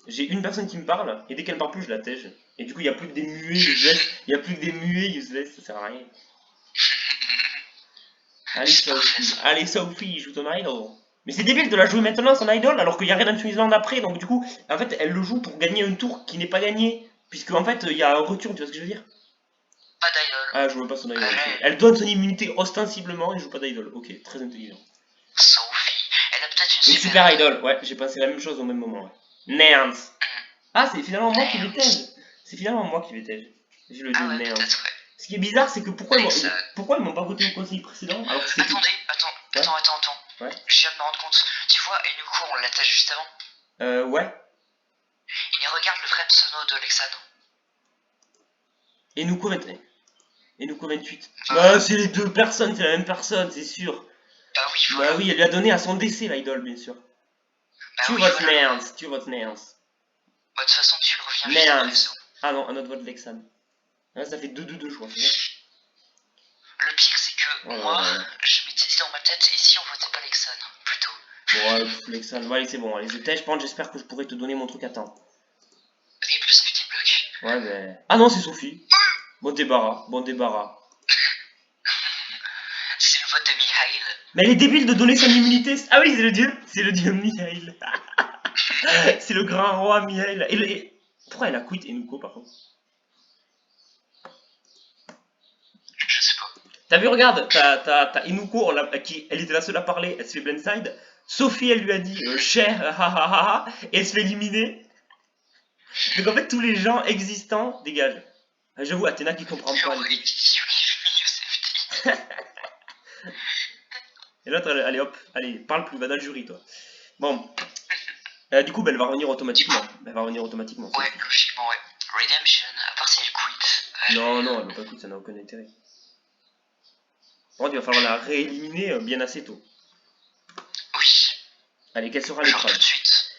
J'ai une personne qui me parle, et dès qu'elle me parle plus, je la tège. Et du coup, il n'y a plus que des muets useless. Il n'y a plus que des muets useless, ça sert à rien. Allez, Sophie, allez, Sophie, joue ton idol. Mais c'est débile de la jouer maintenant, son idol, alors qu'il y a Redemption Island après. Donc, du coup, en fait, elle le joue pour gagner un tour qui n'est pas gagné. Puisque, en fait, il y a un retour, tu vois ce que je veux dire? Pas d'idol. Ah, je joue pas son idol. Allez. Elle donne son immunité ostensiblement et je joue pas d'idol. Ok, très intelligent. Sophie. Elle a peut-être Une super idol, ouais, j'ai pensé la même chose au même moment. Ouais. Nance. Ah, c'est finalement moi qui vais tège. C'est finalement moi qui vais tège. J'ai le dieu Ah ouais, Nance. peut-être, ouais. Ce qui est bizarre, c'est que pourquoi ils m'ont pas voté au conseil précédent alors que c'était. Attendez, attends. Ouais. Je viens de me rendre compte. Tu vois, Enuko, on l'a tâché juste avant. Ouais. Et regarde le vrai pseudo de Lexan. Enuko 21. Enuko 28. Bah, c'est les deux personnes, c'est la même personne, c'est sûr. Bah oui, voilà. Bah oui, elle lui a donné à son décès l'idole, bien sûr. Bah Tu oui, votes voilà. Nance, tu votes Nance. Bah, de toute façon, tu reviens juste après Nance. ça. Ah non, un autre vote Lexan. Là, ça fait 2-2-2, je crois, c'est ça. Le pire, c'est que moi, je m'étais dit dans ma tête, et si on votait pas Lexan, plutôt. Bon, Lexan, bon, allez, c'est bon, allez, je pense, j'espère que je pourrai te donner mon truc à temps. Et plus que tu bloques. Ouais, mais. Ah non, c'est Sophie. Bon débarras, bon débarras. C'est le vote de Mihail. Mais elle est débile de donner son immunité. Ah oui, c'est le dieu Mihail. C'est le grand roi Mihail. Pourquoi elle a quitté Enuko par contre? Je sais pas. T'as vu, regarde, t'as Enuko, elle était la seule à parler, elle se fait blindside. Sophie, elle lui a dit cher, et elle se fait éliminer. Donc en fait, tous les gens existants dégagent. J'avoue, Athéna qui comprend pas. Et l'autre, allez hop, allez, parle plus, va dans le jury toi. Bon. Du coup, elle va revenir automatiquement. Elle va revenir automatiquement. Ouais, logiquement, ouais. Redemption, à part si elle quit. Non, elle va pas quitter, ça n'a aucun intérêt. Par contre, il va falloir la rééliminer bien assez tôt. Oui. Allez, quelle sera l'épreuve? Tout de suite.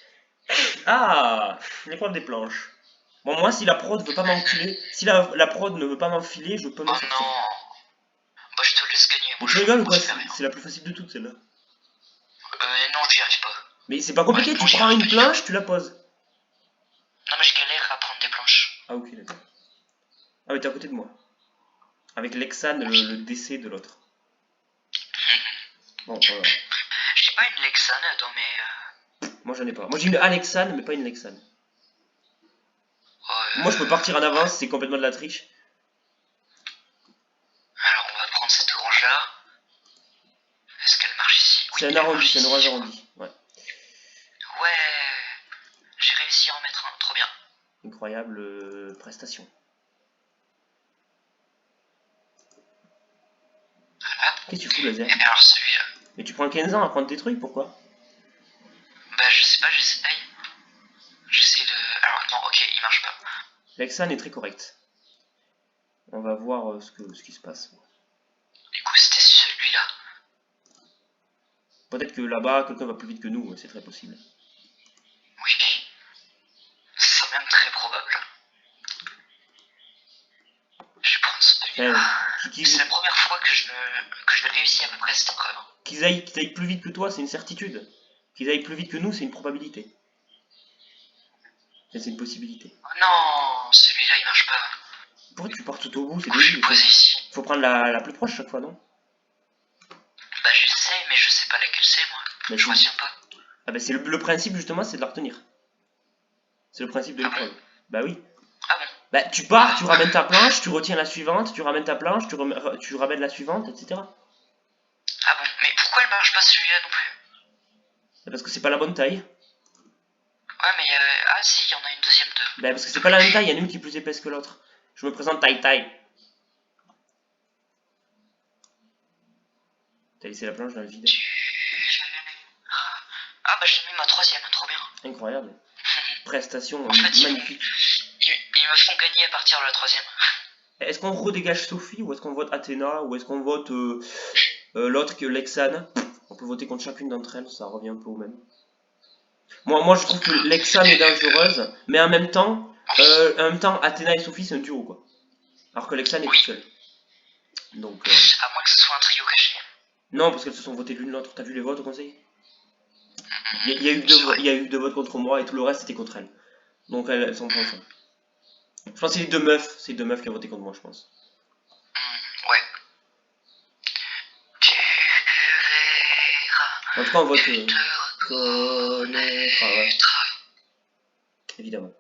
Ah, l'épreuve des planches. Bon, moi, si la prod veut pas m'enculer, si la prod ne veut pas m'enfiler, je peux m'en sortir. Oh non. Bah, je te laisse gagner. Mais tu rigoles ou quoi? C'est la plus facile de toutes, celle-là. Non, j'y arrive pas. Mais c'est pas compliqué, tu prends une planche, tu la poses. Non, mais je galère à prendre des planches. Ah, ok, d'accord. Ah, mais t'es à côté de moi. Avec Lexan, le décès de l'autre. Bon, voilà. J'ai pas une Lexan dans mes. Moi, j'en ai pas. Moi, j'ai une Alexan, mais pas une Lexan. Moi, je peux partir en avance, c'est complètement de la triche. Alors, on va prendre cette orange-là. Est-ce qu'elle marche ici? Oui, c'est un arrondi, c'est un orange arrondi. Ouais. Ouais. J'ai réussi à en mettre un, trop bien. Incroyable prestation. Voilà. Qu'est-ce que tu fous, laser? Et bien alors celui-là. Mais tu prends 15 ans à prendre tes trucs, pourquoi? Bah je sais pas, j'essaye. J'essaie de... Alors non, ok, il marche pas. Lexan est très correct. On va voir ce qui se passe. Du coup c'était celui-là. Peut-être que là-bas, quelqu'un va plus vite que nous, c'est très possible. Oui. C'est même très probable. Je vais prendre celui-là. C'est la première fois que je réussis à peu près cette épreuve. Qu'ils aillent plus vite que toi, c'est une certitude. Qu'ils aillent plus vite que nous, c'est une probabilité. C'est une possibilité. Oh non, celui-là il marche pas. Pourquoi tu pars tout au bout? C'est débile. Faut prendre la plus proche chaque fois, non? Bah je sais, mais je sais pas laquelle c'est moi. Bah, je retiens pas. Ah bah c'est le principe justement, c'est de la retenir. C'est le principe de l'épreuve. Bon. Bah oui. Ah bon? Bah tu pars, tu ramènes ta planche, tu retiens la suivante, tu ramènes ta planche, tu ramènes la suivante, etc. Ah bon? Mais pourquoi elle marche pas celui-là non plus? Parce que c'est pas la bonne taille. Ouais mais ah si, il y en a une deuxième de... Bah parce que c'est pas la même taille, il y en a une qui est plus épaisse que l'autre. Je me présente taille. T'as laissé la planche dans le vide. Ah bah j'ai mis ma troisième, trop bien. Incroyable. Prestation en fait, magnifique. Ils me font gagner à partir de la troisième. Est-ce qu'on redégage Sophie ou est-ce qu'on vote Athéna ou est-ce qu'on vote l'autre que Lexan? On peut voter contre chacune d'entre elles, ça revient un peu au même. Moi je trouve que Lexan est dangereuse, mais en même temps, Athéna et Sophie c'est un duo quoi. Alors que Lexan est tout seul. Donc, À moins que ce soit un trio caché. non, parce qu'elles se sont votées l'une l'autre. T'as vu les votes au conseil? Il y a eu C'est vrai. il y a eu 2 votes contre moi et tout le reste c'était contre elles. Donc elles sont pas ensemble. Je pense que c'est les deux meufs. C'est les deux meufs qui ont voté contre moi, je pense. Ouais. Tu verras. En tout cas, on vote Tu te connaîtra, ouais, reconnaîtras. évidemment.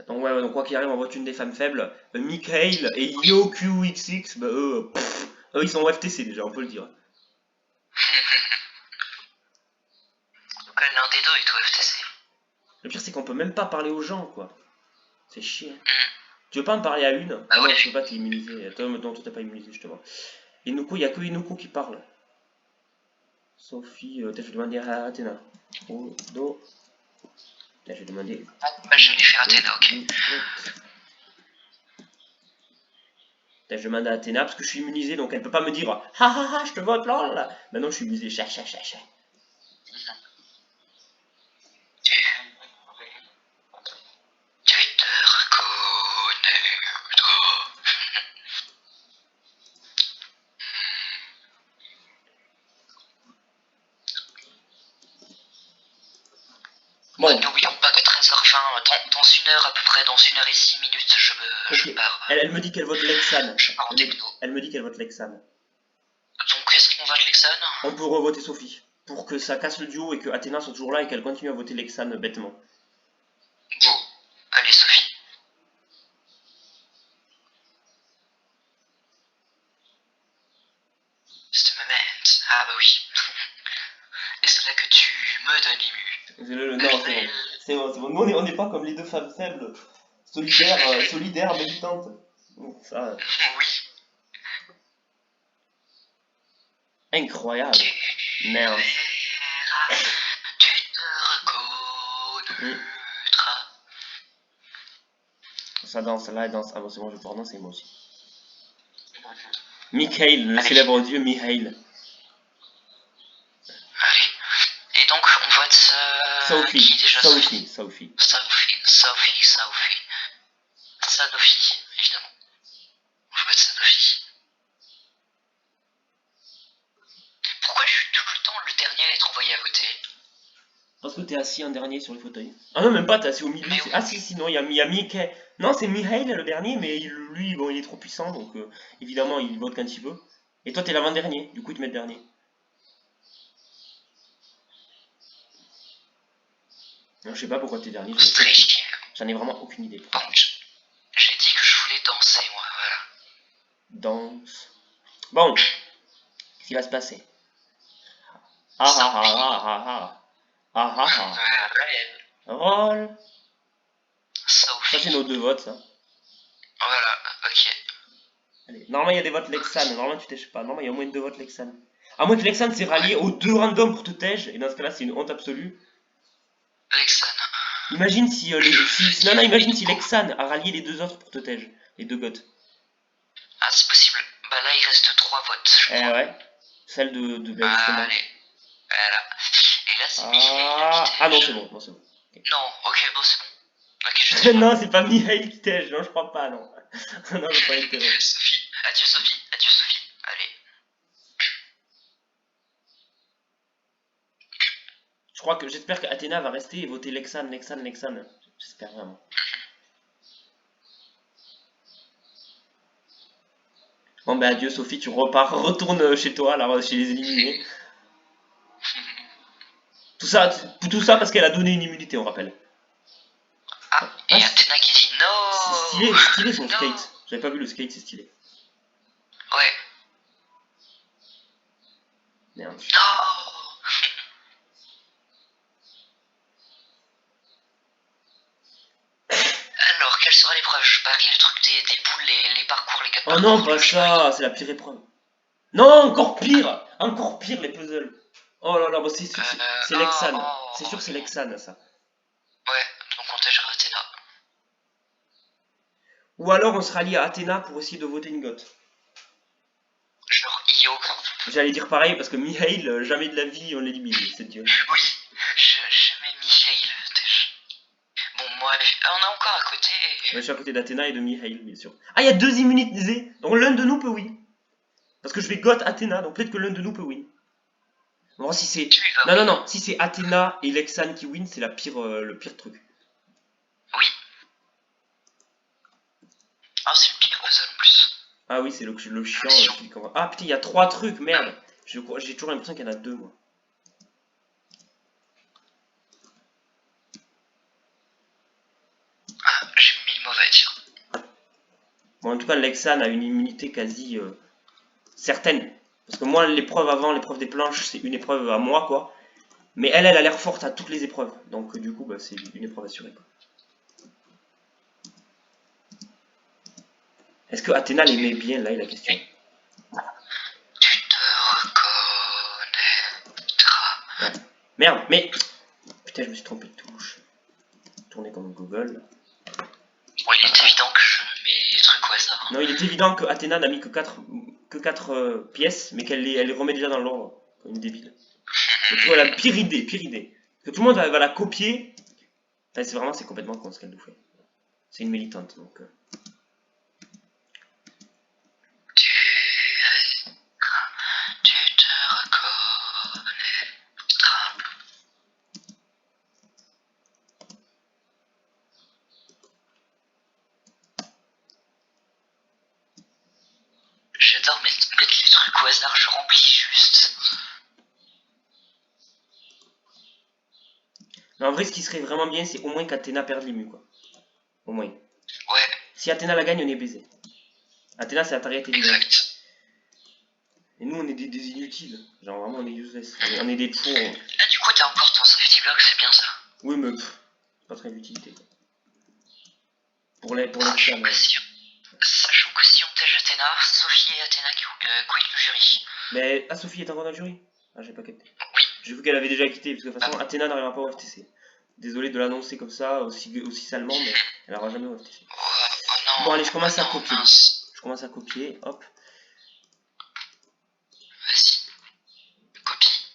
Donc ouais, donc quoi qu'il arrive, on vote une des femmes faibles. Mikhail et YoQXX, bah eux, eux ils sont au FTC déjà, on peut le dire. L'un des deux est au FTC. Le pire c'est qu'on peut même pas parler aux gens, quoi. C'est chiant. Tu veux pas me parler à une? Bah Ah non, ouais. tu peux pas, t'es immunisé. Toi, non, toi t'es pas immunisé, justement. Inuko, il y a que Inuko qui parle. Sophie, je vais demander à Athéna. Oh, do. Là, je vais demander. Bah, je vais faire Athéna, ok. Là, je demande à Athéna parce que je suis immunisé, donc elle peut pas me dire ha ha ha, je te vote là. Maintenant, je suis immunisé. Cha. Tu te reconnaîtras. Bon, N'oublions pas que 13h20, dans une heure à peu près, dans 1 h et 6 minutes, je ok. pars. Elle me dit qu'elle vote Lexan. Je pars en techno. Elle me dit qu'elle vote Lexan. Donc, est-ce qu'on vote Lexan? On peut revoter Sophie. Pour que ça casse le duo et que Athéna soit toujours là et qu'elle continue à voter Lexan bêtement. Go. Allez, Sophie. C'est le moment. Ah bah oui. Et c'est là que tu me donnes l'ému. Non, c'est bon. Nous, on n'est pas comme les deux femmes faibles, solidaires, militantes. Donc, ça, Oui. incroyable. Merde. Tu te reconnaîtras. Ça danse, là, elle danse. Ah bon, c'est bon, je vais pouvoir danser moi aussi. Mikhail, le célèbre dieu Mikhail. Allez. Et donc, on vote qui déjà? Sophie. Sophie, évidemment. On vote Sanofi. Pourquoi je suis tout le temps le dernier à être envoyé à voter? Parce que t'es assis en dernier sur les fauteuils. Ah non, même pas, t'es assis au milieu. Ah si, non, il y a Mikhail. Non, c'est Mikhail le dernier, mais lui, bon, il est trop puissant, donc évidemment, il vote quand il veut. Et toi, t'es l'avant-dernier, du coup, ils te mettent dernier. Non, je sais pas pourquoi t'es dernier. J'en ai vraiment aucune idée. Bon, j'ai dit que je voulais danser, moi, voilà. Danse. Bon, qu'est-ce qui va se passer? Ah ah ah ah ah ah. Ah ah ah. Roll. Sophie. Ça, c'est nos deux votes, ça. Voilà, ok. Allez. Normalement, il y a des votes Lexan. Normalement, tu t'es pas. Normalement, il y a au moins 2 votes Lexan. À moins que Lexan s'est rallié aux 2 randoms pour te tège, et dans ce cas-là, c'est une honte absolue. Lexan. Imagine si, imagine si Lexan a rallié les 2 autres pour te tège. Les 2 goths. Ah, c'est possible. Bah là, il reste 3 votes. Eh ouais. Celle de ben, justement. Allez. Voilà. Et là, c'est Ah non, c'est bon. Non, c'est bon. Okay. Non, ok, bon, c'est bon. Okay, non, c'est pas Mihail qui tège. Non, je crois pas, non. non, j'ai pas intérêt. Sophie. Adieu, Sophie. Adieu, Sophie. Allez. Je crois que j'espère qu'Athéna va rester et voter Lexan. J'espère vraiment. Bon ben adieu Sophie, tu repars, retourne chez toi, là, chez les éliminés. Tout ça parce qu'elle a donné une immunité, on rappelle. Ah, et Athéna qui dit non. C'est stylé son skate. J'avais pas vu le skate, c'est stylé. Ouais. Merde. Non. Alors, quelle sera l'épreuve? Je parie le truc des boules, les parcours, les 4 Oh parcours. non, pas ça, c'est la pire épreuve. Non, encore pire, les puzzles. Oh là là, bah c'est Lexan. C'est sûr que c'est Lexan, ça. Ouais, donc on tâchera Athéna. Ou alors on se rallie à Athéna pour essayer de voter une goth. Genre Io. J'allais dire pareil parce que Mihail, jamais de la vie on l'élimine, c'est Dieu. Oui, je mets Michael. Bon, moi, on est encore à côté. Ouais, je suis à côté d'Athéna et de Mihail, bien sûr. Ah, il y a 2 immunités. Donc l'un de nous peut win. Parce que je vais goth Athéna, donc peut-être que l'un de nous peut win. Bon, si c'est... Non, si c'est Athéna et Lexan qui win, c'est le pire truc. Oui. Ah, c'est le pire puzzle en plus. Ah oui, c'est le chiant. Ah putain, il y a 3 trucs, merde. J'ai toujours l'impression qu'il y en a 2, moi. Ah, j'ai mis le mauvais tir. Bon, en tout cas, Lexan a une immunité quasi certaine. Parce que moi, l'épreuve des planches, c'est une épreuve à moi, quoi. Mais elle a l'air forte à toutes les épreuves. Donc, du coup, bah, c'est une épreuve assurée, quoi. Est-ce que Athéna l'aimait bien, là, est la question. Tu te reconnaîtras. Ouais. Merde, mais... Putain, je me suis trompé de touche. Tourner comme Google. Bon, il est évident que je mets les trucs au hasard. Non, il est évident que Athéna n'a mis que 4 pièces, mais qu'elle les remet déjà dans l'ordre. Comme une débile. Donc, voilà, pire idée. Que tout le monde va la copier. Enfin, c'est complètement con ce qu'elle nous fait. C'est une militante, donc... Tu te reconnaîtras. J'adore mettre les trucs au hasard, je remplis juste. Mais en vrai, ce qui serait vraiment bien, c'est au moins qu'Athéna perde l'immu, quoi. Au moins. Ouais. Si Athéna la gagne, on est baisé. Athéna, c'est la target évidente. Exact. Et nous, on est des inutiles. Genre, vraiment, on est useless. On est des tours. Ah, du coup, t'as encore ton safety block, c'est bien ça. Oui, mais c'est pas très d'utilité. Pour les Sachant que si on tège Athéna, Sophie et Athéna quittent le jury. Mais Sophie est encore dans le jury? Ah, j'ai pas capté. Oui. J'ai vu qu'elle avait déjà quitté, parce que de toute façon, Athéna n'arrivera pas au FTC. Désolé de l'annoncer comme ça, aussi salement, mais elle n'arrivera jamais au FTC. Oh non. Bon, allez, je commence à copier. Mince. Je commence à copier, hop. Vas-y. Copie.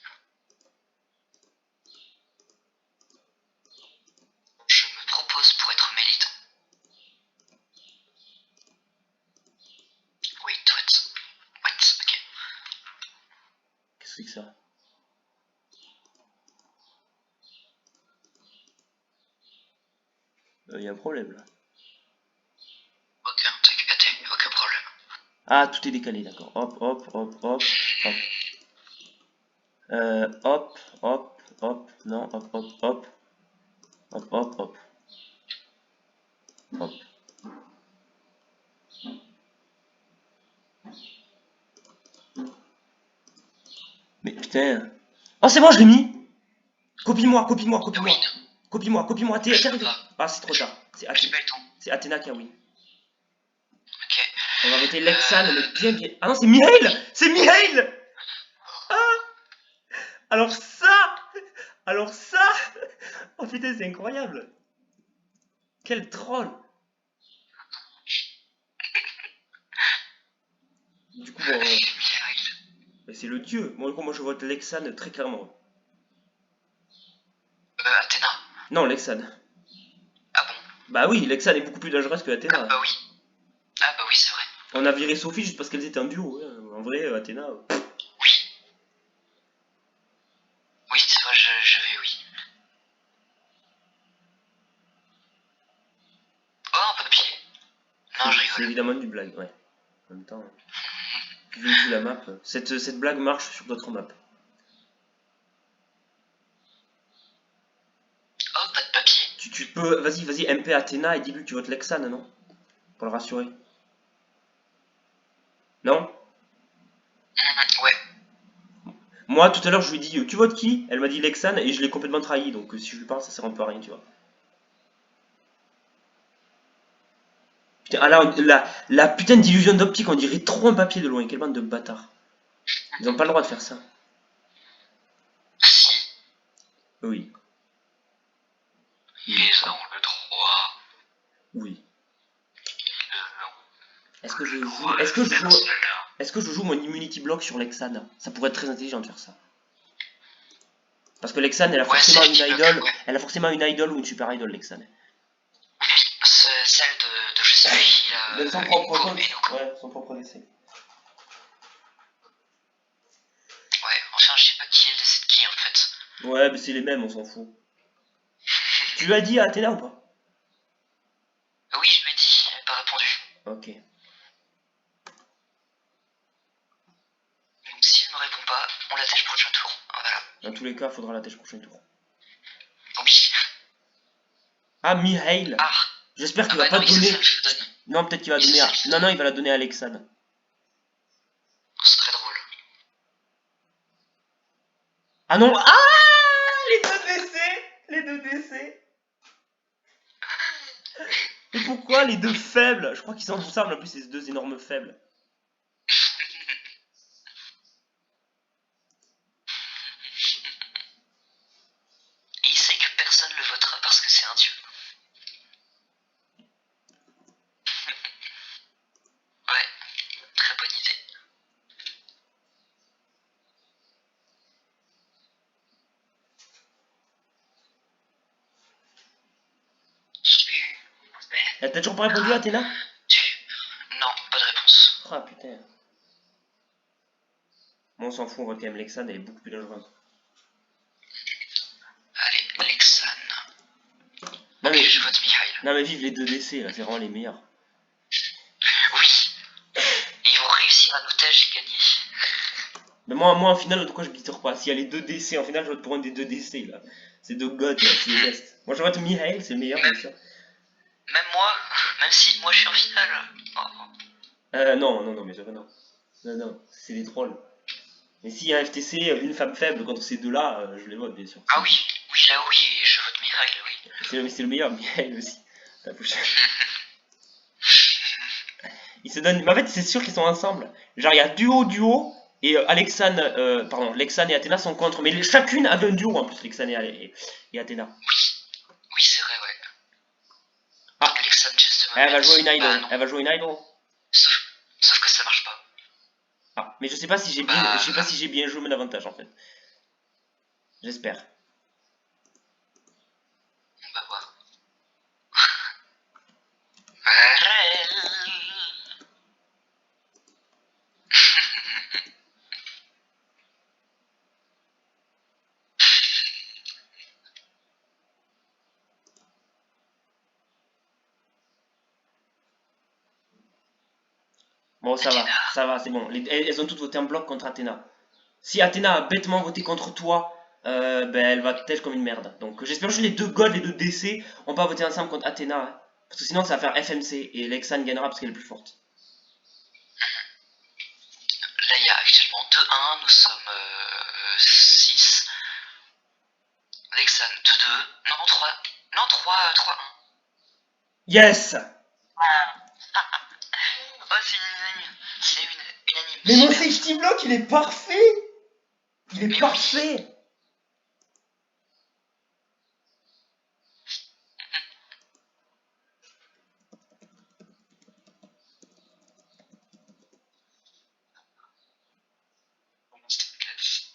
Je me propose pour être militant. Wait, ok. Qu'est-ce que c'est que ça? Y a un problème là. Aucun problème. Ah, tout est décalé, d'accord. Hop. Hop. Non, hop. Mais putain. Oh, c'est bon, je l'ai mis. Copie-moi. Oui. Copie-moi. Ah, c'est trop tard. C'est Athéna qui a win. Ok. On va voter Lexan, mais bien. Ah non, c'est Mihail. Ah. Alors ça. Oh putain, c'est incroyable. Quel troll. Du coup, bon, mais c'est le dieu. Moi, je vote Lexan très clairement. Athéna. Non, Lexan. Ah bon? Bah oui, Lexan est beaucoup plus dangereuse que Athéna. Ah bah oui, c'est vrai. On a viré Sophie juste parce qu'elles étaient en duo. Hein. En vrai, Athéna... Oui. Oui, c'est vrai, oui. Oh, un papier. Non, je rigole. C'est évidemment une blague, ouais. En même temps, vu la map, cette blague marche sur d'autres maps. Oh, pas de papier. Tu peux... Vas-y, MP Athéna et dis-lui que tu votes Lexan, non? Pour le rassurer. Non? Ouais. Moi, tout à l'heure, je lui ai dit, tu votes qui? Elle m'a dit Lexan et je l'ai complètement trahi, donc si je lui parle, ça sert un peu à rien, tu vois. Putain, ah là, la putain d'illusion d'optique, on dirait trop un papier de loin. Quelle bande de bâtards. Ils ont pas le droit de faire ça. Si. Oui. Ils ont le droit. Oui. Ils Est-ce que je joue mon immunity block sur Lexan? Ça pourrait être très intelligent de faire ça. Parce que Lexan, elle a forcément une idol. Elle a forcément une idol ou une super idol, Lexan. celle de je sais plus qui, De son propre Enuko, compte. Enuko. Ouais, son propre décès. Ouais, enfin, je sais pas qui est le décès de qui en fait. Ouais, mais c'est les mêmes, on s'en fout. Tu lui as dit à Athéna ou pas? Oui, je lui ai dit, elle n'a pas répondu. Ok. Donc si elle me répond pas, on l'attèche prochain tour. Voilà. Dans tous les cas, faudra la tâche prochain tour. Oui. Ah, Mihail. Ah. J'espère qu'il Ah va bah pas non, donner. il se donne. Non, peut-être qu'il va donner à. Non, non, il va la donner à Alexandre. C'est très drôle. Ah non! Ah! Les deux décès! Les deux décès! Mais pourquoi les deux faibles? Je crois qu'ils sont ensemble en plus, ces deux énormes faibles. Et il sait que personne le votera parce que c'est un dieu. Ouais, très bonne idée. T'as toujours pas répondu à Athéna? Non, pas de réponse. Ah putain. Bon, on s'en fout, on vote quand même Lexane, elle est beaucoup plus dangereuse. Allez, Alexane. Non, Ok, mais... je vote Mihail. non mais vive les deux décès là, c'est vraiment les meilleurs. Oui. Ils vont réussir à nous tâcher et gagner. Mais moi en finale, de quoi je biture pas? S'il y a les deux décès, en finale, je vote pour un des deux décès là. C'est deux gods là, c'est les gestes. Moi je vote Mihail, c'est le meilleur bien sûr. Même moi, même si moi je suis en finale. Oh. Non, mais non. Non, c'est des trolls. Mais s'il y a un FTC, une femme faible contre ces deux-là, je les vote bien sûr. Ah oui, oui, là oui, je vote Mihail, oui. C'est le meilleur, Mihail aussi. La prochaine. Ils se donnent. Mais en fait, c'est sûr qu'ils sont ensemble. Genre, il y a duo, et Lexane et Athéna sont contre. Mais chacune avait un duo en plus, Lexane et Athéna. Oui, c'est vrai, ouais. Ah, Alexandre, justement. elle va jouer une idol. Bah, non. Elle va jouer une idol. Sauf que ça marche pas. Ah, mais je sais pas si j'ai bien, Bah, je sais pas si j'ai bien joué mon avantage en fait. J'espère. on va voir. Arrête. Bon, Athéna. ça va, c'est bon. Elles ont toutes voté en bloc contre Athéna. Si Athéna a bêtement voté contre toi, ben elle va têche comme une merde. Donc j'espère juste les deux gods, les deux DC, ont pas voté ensemble contre Athéna. Hein. Parce que sinon ça va faire FMC et Lexane gagnera parce qu'elle est plus forte. Là, il y a actuellement 2-1, nous sommes 6. Alexandre 2-2. Non, 3. Non, 3-1. Yes! Oh, c'est unanime. C'est unanime. Mais mon Super. safety block il est parfait! Il est Mais parfait!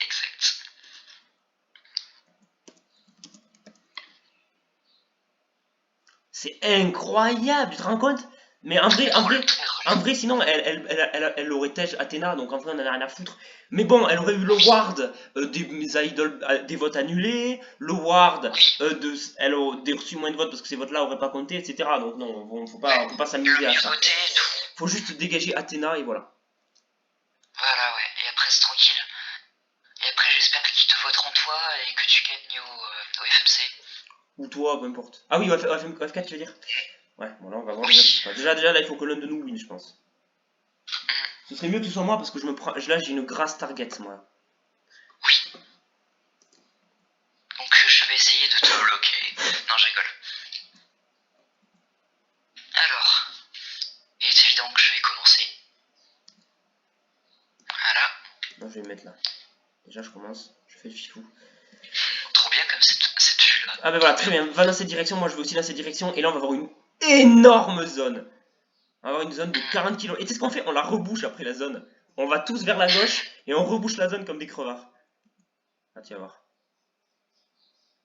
Exact. C'est incroyable, tu te rends compte? Mais en vrai, sinon, elle aurait têche Athéna, donc en vrai, on en a rien à foutre. Mais bon, elle aurait eu le ward des votes annulés, le ward elle aurait reçu moins de votes parce que ces votes-là auraient pas compté, etc. Donc non, bon, faut pas s'amuser à ça. Faut juste dégager Athéna et voilà. Voilà, ouais. Et après, c'est tranquille. Et après, j'espère qu'ils te voteront toi et que tu gagnes au FMC. Ou toi, peu importe. Ah oui, F4, tu veux dire? Ouais, bon là, on va voir Oui. déjà. Déjà, là, il faut que l'un de nous win, je pense. Ce serait mieux que ce soit moi parce que là, j'ai une grasse target, moi. Oui. Donc, je vais essayer de te bloquer. Non, je rigole. Alors, il est évident que je vais commencer. Voilà. Non, je vais me mettre là. Déjà, je commence. Je fais le fifou. Trop bien comme cette vue-là. Ah ben voilà, très bien. Va dans cette direction. Moi, je vais aussi dans cette direction. Et là, on va avoir une énorme zone. On va avoir une zone de 40 km. Et tu sais ce qu'on fait? On la rebouche après la zone. On va tous vers la gauche et on rebouche la zone comme des crevards. Ah, tu vas voir.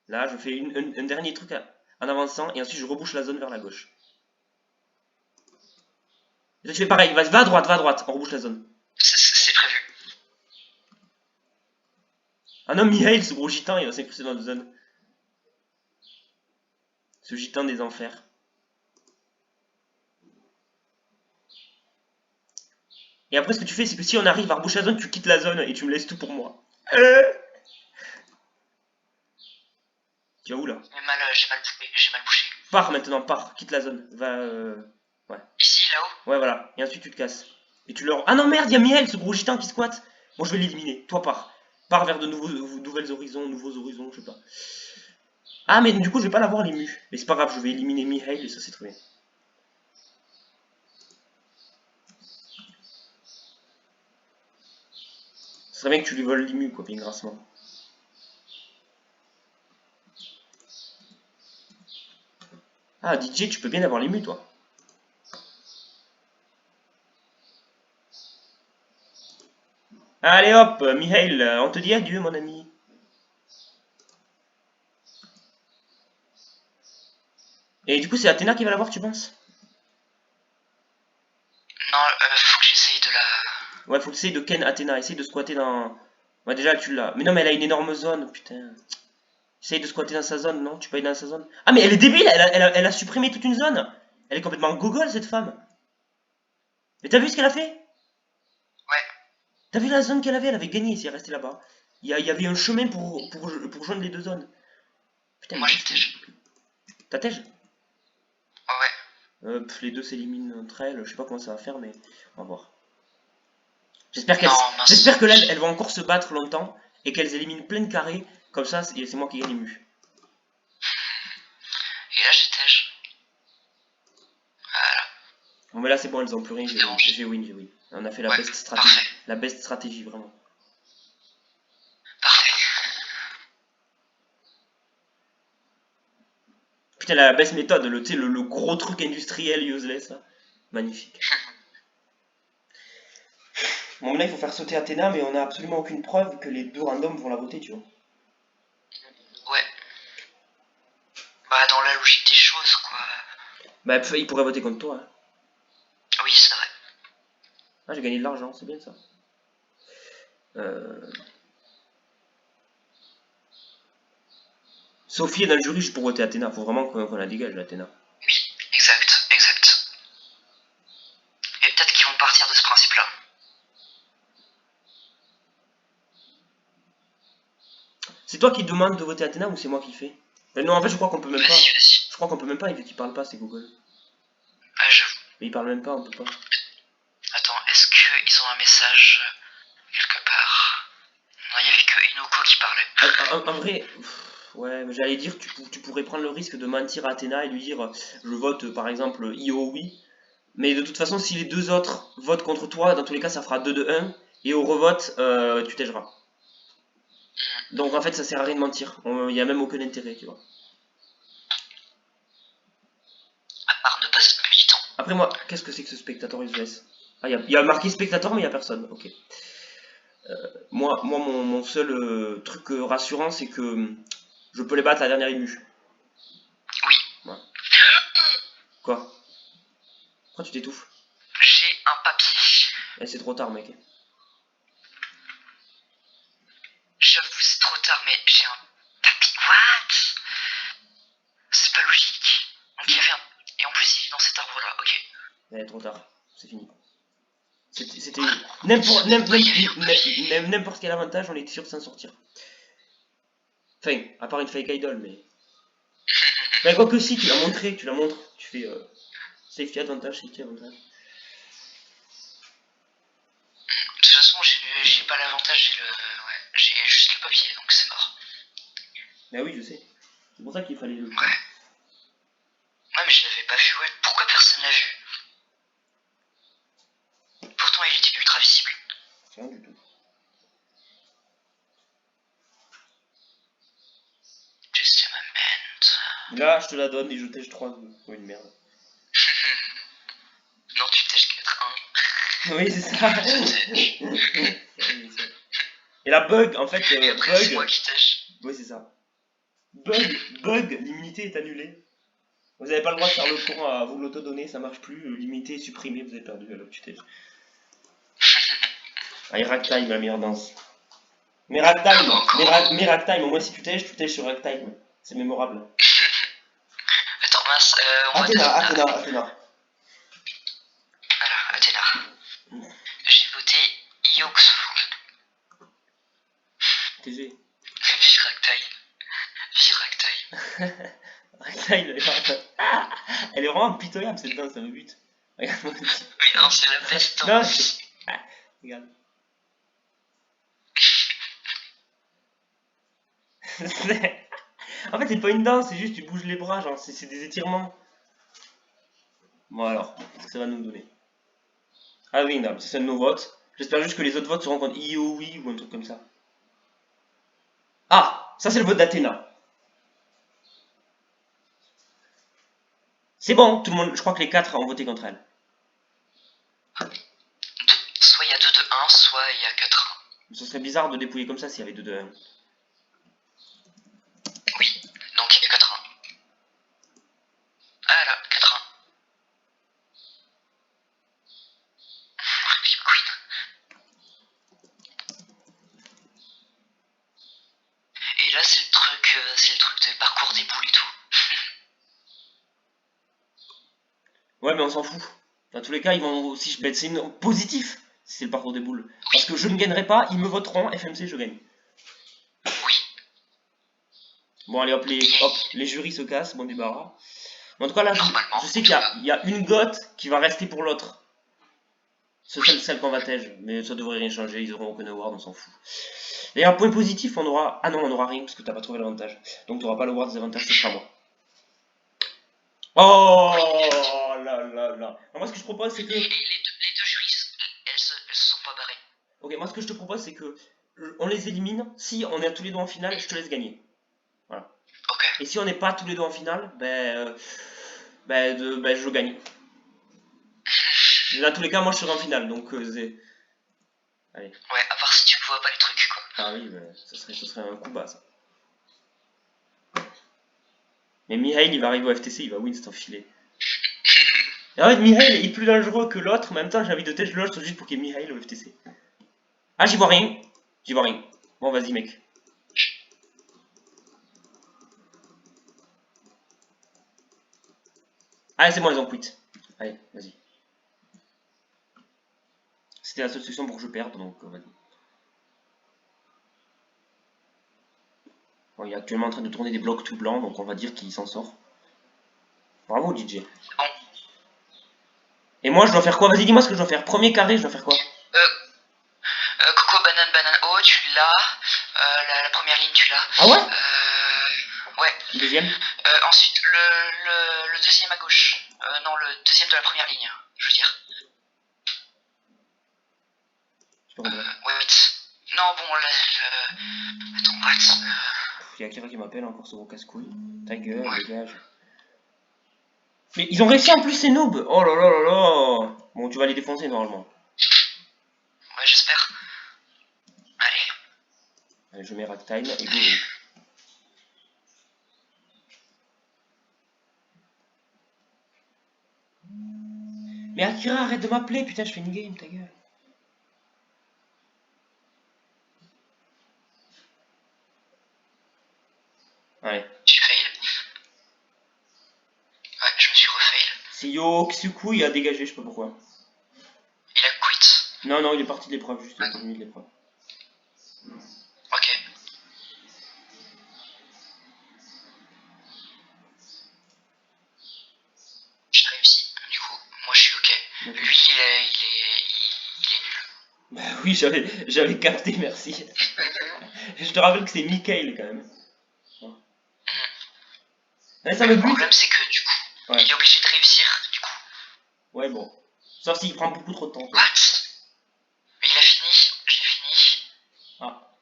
Là, je fais un dernier truc en avançant et ensuite je rebouche la zone vers la gauche. Et toi, tu fais pareil, va à droite, on rebouche la zone. C'est prévu. Ah non, Mihail, ce gros gitan, il va s'incruster dans la zone. Ce gitan des enfers. Et après, ce que tu fais, c'est que si on arrive à reboucher la zone, tu quittes la zone et tu me laisses tout pour moi. Tu vas où là? J'ai mal bouché. Pars maintenant, pars, quitte la zone. Va. Ouais. Ici, là-haut? Ouais, voilà. Et ensuite, tu te casses. Et tu leur. Ah non, merde, y'a Miel, ce gros gitan qui squatte. Bon, je vais l'éliminer. Toi, pars. Pars vers de nouveaux horizons, je sais pas. Ah, mais du coup, je vais pas l'avoir l'ému. Mais c'est pas grave, je vais éliminer Mihail et ça, c'est très bien. Ce serait bien que tu lui voles l'ému, quoi, bien grassement. Ah, DJ, tu peux bien avoir l'ému, toi. Allez hop, Mihail, on te dit adieu, mon ami. Et du coup, c'est Athéna qui va l'avoir, tu penses? Non, faut que j'essaye de la... Ouais, faut que tu essayes de ken Athéna, essaye de squatter dans... Ouais, déjà, tu l'as. Mais non, mais elle a une énorme zone, putain. Essaye de squatter dans sa zone, non? Tu peux aller dans sa zone? Ah, mais elle est débile, elle a supprimé toute une zone. Elle est complètement gogol, cette femme. Mais t'as vu ce qu'elle a fait? Ouais. T'as vu la zone qu'elle avait? Elle avait gagné si elle restait là-bas. Il y avait un chemin pour joindre les deux zones. Putain, Moi, mais j'ai le tège. t'as tège? Ouais. Les deux s'éliminent entre elles, je sais pas comment ça va faire, mais on va voir. Non, mince. J'espère que là, elles vont encore se battre longtemps et qu'elles éliminent plein de carrés. Comme ça, c'est moi qui gagne ému. Et là, j'ai tège. Voilà. Bon, mais là, c'est bon, elles ont plus rien. J'ai win. On a fait la Ouais, best stratégie. parfait. La best stratégie, vraiment. Parfait. Putain, la best méthode, le gros truc industriel useless, là. Magnifique. Bon, là, il faut faire sauter Athéna, mais on n'a absolument aucune preuve que les deux randoms vont la voter, tu vois. Ouais. Bah, dans la logique des choses, quoi. Bah, il pourrait voter contre toi. Hein. Oui, c'est vrai. Ah, j'ai gagné de l'argent, c'est bien ça. Sophie est dans le jury juste pour voter Athéna. Faut vraiment qu'on la dégage, Athéna. Oui, exact. Et peut-être qu'ils vont partir de ce principe-là. C'est toi qui demande de voter Athéna ou c'est moi qui le fais? Non, en fait, je crois qu'on peut même pas. Vas-y. Je crois qu'on peut même pas, vu qu'il parle pas, c'est Google. Ouais, j'avoue. Mais il parle même pas, on peut pas. Attends, est-ce qu'ils ont un message quelque part? Non, il y avait que Inoko qui parlait. En vrai, ouais, j'allais dire, tu pourrais prendre le risque de mentir à Athéna et lui dire je vote par exemple IO oui. Mais de toute façon, si les deux autres votent contre toi, dans tous les cas, ça fera 2-2-1. Et au revote, tu tègeras. Donc en fait, ça sert à rien de mentir. Il n'y a même aucun intérêt, tu vois. À part ne pas se perdre du temps. Après moi, qu'est-ce que c'est que ce spectateur useless? Ah, il y a marqué spectateur, mais il n'y a personne. Ok. Moi mon seul truc rassurant, c'est que je peux les battre à la dernière ému. Oui. Ouais. Quoi? Pourquoi tu t'étouffes? J'ai un papier. Eh, c'est trop tard, mec. J'avoue, c'est trop tard, mais j'ai un papier. What? C'est pas logique. Donc il y avait un... Et en plus, il est dans cet arbre-là. Ok. Eh, trop tard. C'est fini. C'était n'importe quel avantage, on était sûr de s'en sortir. Enfin, à part une fake idol, mais... Bah quoi que si, tu la montres. Tu fais safety avantage. De toute façon, j'ai pas l'avantage, j'ai juste le papier, donc c'est mort. Bah oui, je sais. C'est pour ça qu'il fallait le... Ouais, mais je l'avais pas vu, ouais. Pourquoi personne l'a vu? Pourtant, il était ultra visible. C'est rien du tout. Just a moment. Là, je te la donne et je tèche 3 oh, une merde. Non, tu tèches 4-1. Oui, c'est ça. Et la bug, en fait, C'est moi qui tèche. Oui, c'est ça. Bug, l'immunité est annulée. Vous n'avez pas le droit de faire le con à vous l'auto-donner, ça marche plus. Limité, supprimé, vous avez perdu le tutel. Allez, Ragtime, la meilleure danse. Mais Ragtime, mais Ragtime, au moins si tu tèges sur Ragtime. C'est mémorable. Attends, mince, Athéna. Alors, Athéna. J'ai voté Ioxu. TG. Vive Ragtime. Vive Ragtime. Ragtime, elle est vraiment pitoyable cette danse, ça me bute. Regarde-moi le petit. Mais non, c'est la best Non, danse. regarde. En fait, c'est pas une danse, c'est juste tu bouges les bras, genre, c'est des étirements. Bon alors, qu'est-ce que ça va nous donner? Ah oui, non, c'est un de nos votes. J'espère juste que les autres votes seront contre IOI ou un truc comme ça. Ah, ça c'est le vote d'Athéna. C'est bon, tout le monde, je crois que les 4 ont voté contre elle. Soit il y a 2-2-1, soit il y a 4-1. Ce serait bizarre de dépouiller comme ça s'il y avait 2-2-1. Oui, donc il y a 4-1. Ah là, 4-1. Vive Queen. Et là, c'est le truc de parcours des boules et tout. Ouais, mais on s'en fout. Dans tous les cas, ils vont. Si je c'est positif si c'est le parcours des boules. Parce que je ne gagnerai pas, ils me voteront, FMC, je gagne. Oui. Bon, allez, hop, les jurys se cassent, bon débarras. Mais en tout cas, là, Normalement, je sais qu'il y a une gote qui va rester pour l'autre. C'est celle qu'on va tège, mais ça devrait rien changer, ils auront aucun award, on s'en fout. D'ailleurs, point positif, on aura. Ah non, on aura rien parce que t'as pas trouvé l'avantage. Donc tu n'auras pas l'award des avantages, ce sera moi. Oh là là là. Alors, moi, ce que je propose, c'est que. Les deux jurys, elles se sont pas barrées. Ok, moi, ce que je te propose, c'est que. On les élimine. Si on est tous les deux en finale, je te laisse gagner. Voilà. Ok. Et si on n'est pas tous les deux en finale, je gagne. Dans tous les cas, moi, je serai en finale, donc allez. Ouais, à part si tu vois pas les trucs, quoi. Ah oui, ce serait un coup bas, ça. Mais Mihail, il va arriver au FTC, il va win cet enfilé. Et en fait, Mihail est plus dangereux que l'autre, en même temps, j'ai envie de têche l'autre juste pour qu'il y ait Mihail au FTC. Ah, j'y vois rien. J'y vois rien. Bon, vas-y, mec. Allez, c'est bon, ils ont quitté. Allez, vas-y. C'était la seule solution pour que je perde, donc vas-y. Bon, il est actuellement en train de tourner des blocs tout blancs, donc on va dire qu'il s'en sort. Bravo, DJ. Bon. Et moi, je dois faire quoi? Vas-y, dis-moi ce que je dois faire. Premier carré, je dois faire quoi? Coco, banane, oh, tu l'as. La première ligne, tu l'as. Ah ouais? Ouais. Deuxième? Ensuite, le deuxième à gauche. Non, le deuxième de la première ligne, je veux dire. Je peux comprendre. Wait. Non, bon, là. Attends, what? Il y a Akira qui m'appelle encore ce gros casse-couille. Ta gueule, dégage. Mais ils ont réussi en plus ces noobs. Oh là là là là. Bon, tu vas les défoncer normalement. Ouais, j'espère. Allez. Allez, je mets Ragtime et go. Mais Akira, arrête de m'appeler, putain, je fais une game, ta gueule. Allez. Tu fail. Ouais, je me suis refail. C'est Yoxuku, il a dégagé, je sais pas pourquoi. Il a quit. Non, non, il est parti de l'épreuve, juste il est revenu de l'épreuve. Ok. J'ai réussi, du coup. Moi, je suis ok. Okay. Lui, il est nul. Bah oui, j'avais capté, merci. Je te rappelle que c'est Mikael quand même. Ouais, ça me Le bute. problème, c'est que du coup, il est obligé de réussir, du coup. Ouais, bon. Sauf s'il prend beaucoup trop de temps. What? Il a fini, j'ai fini. Ah.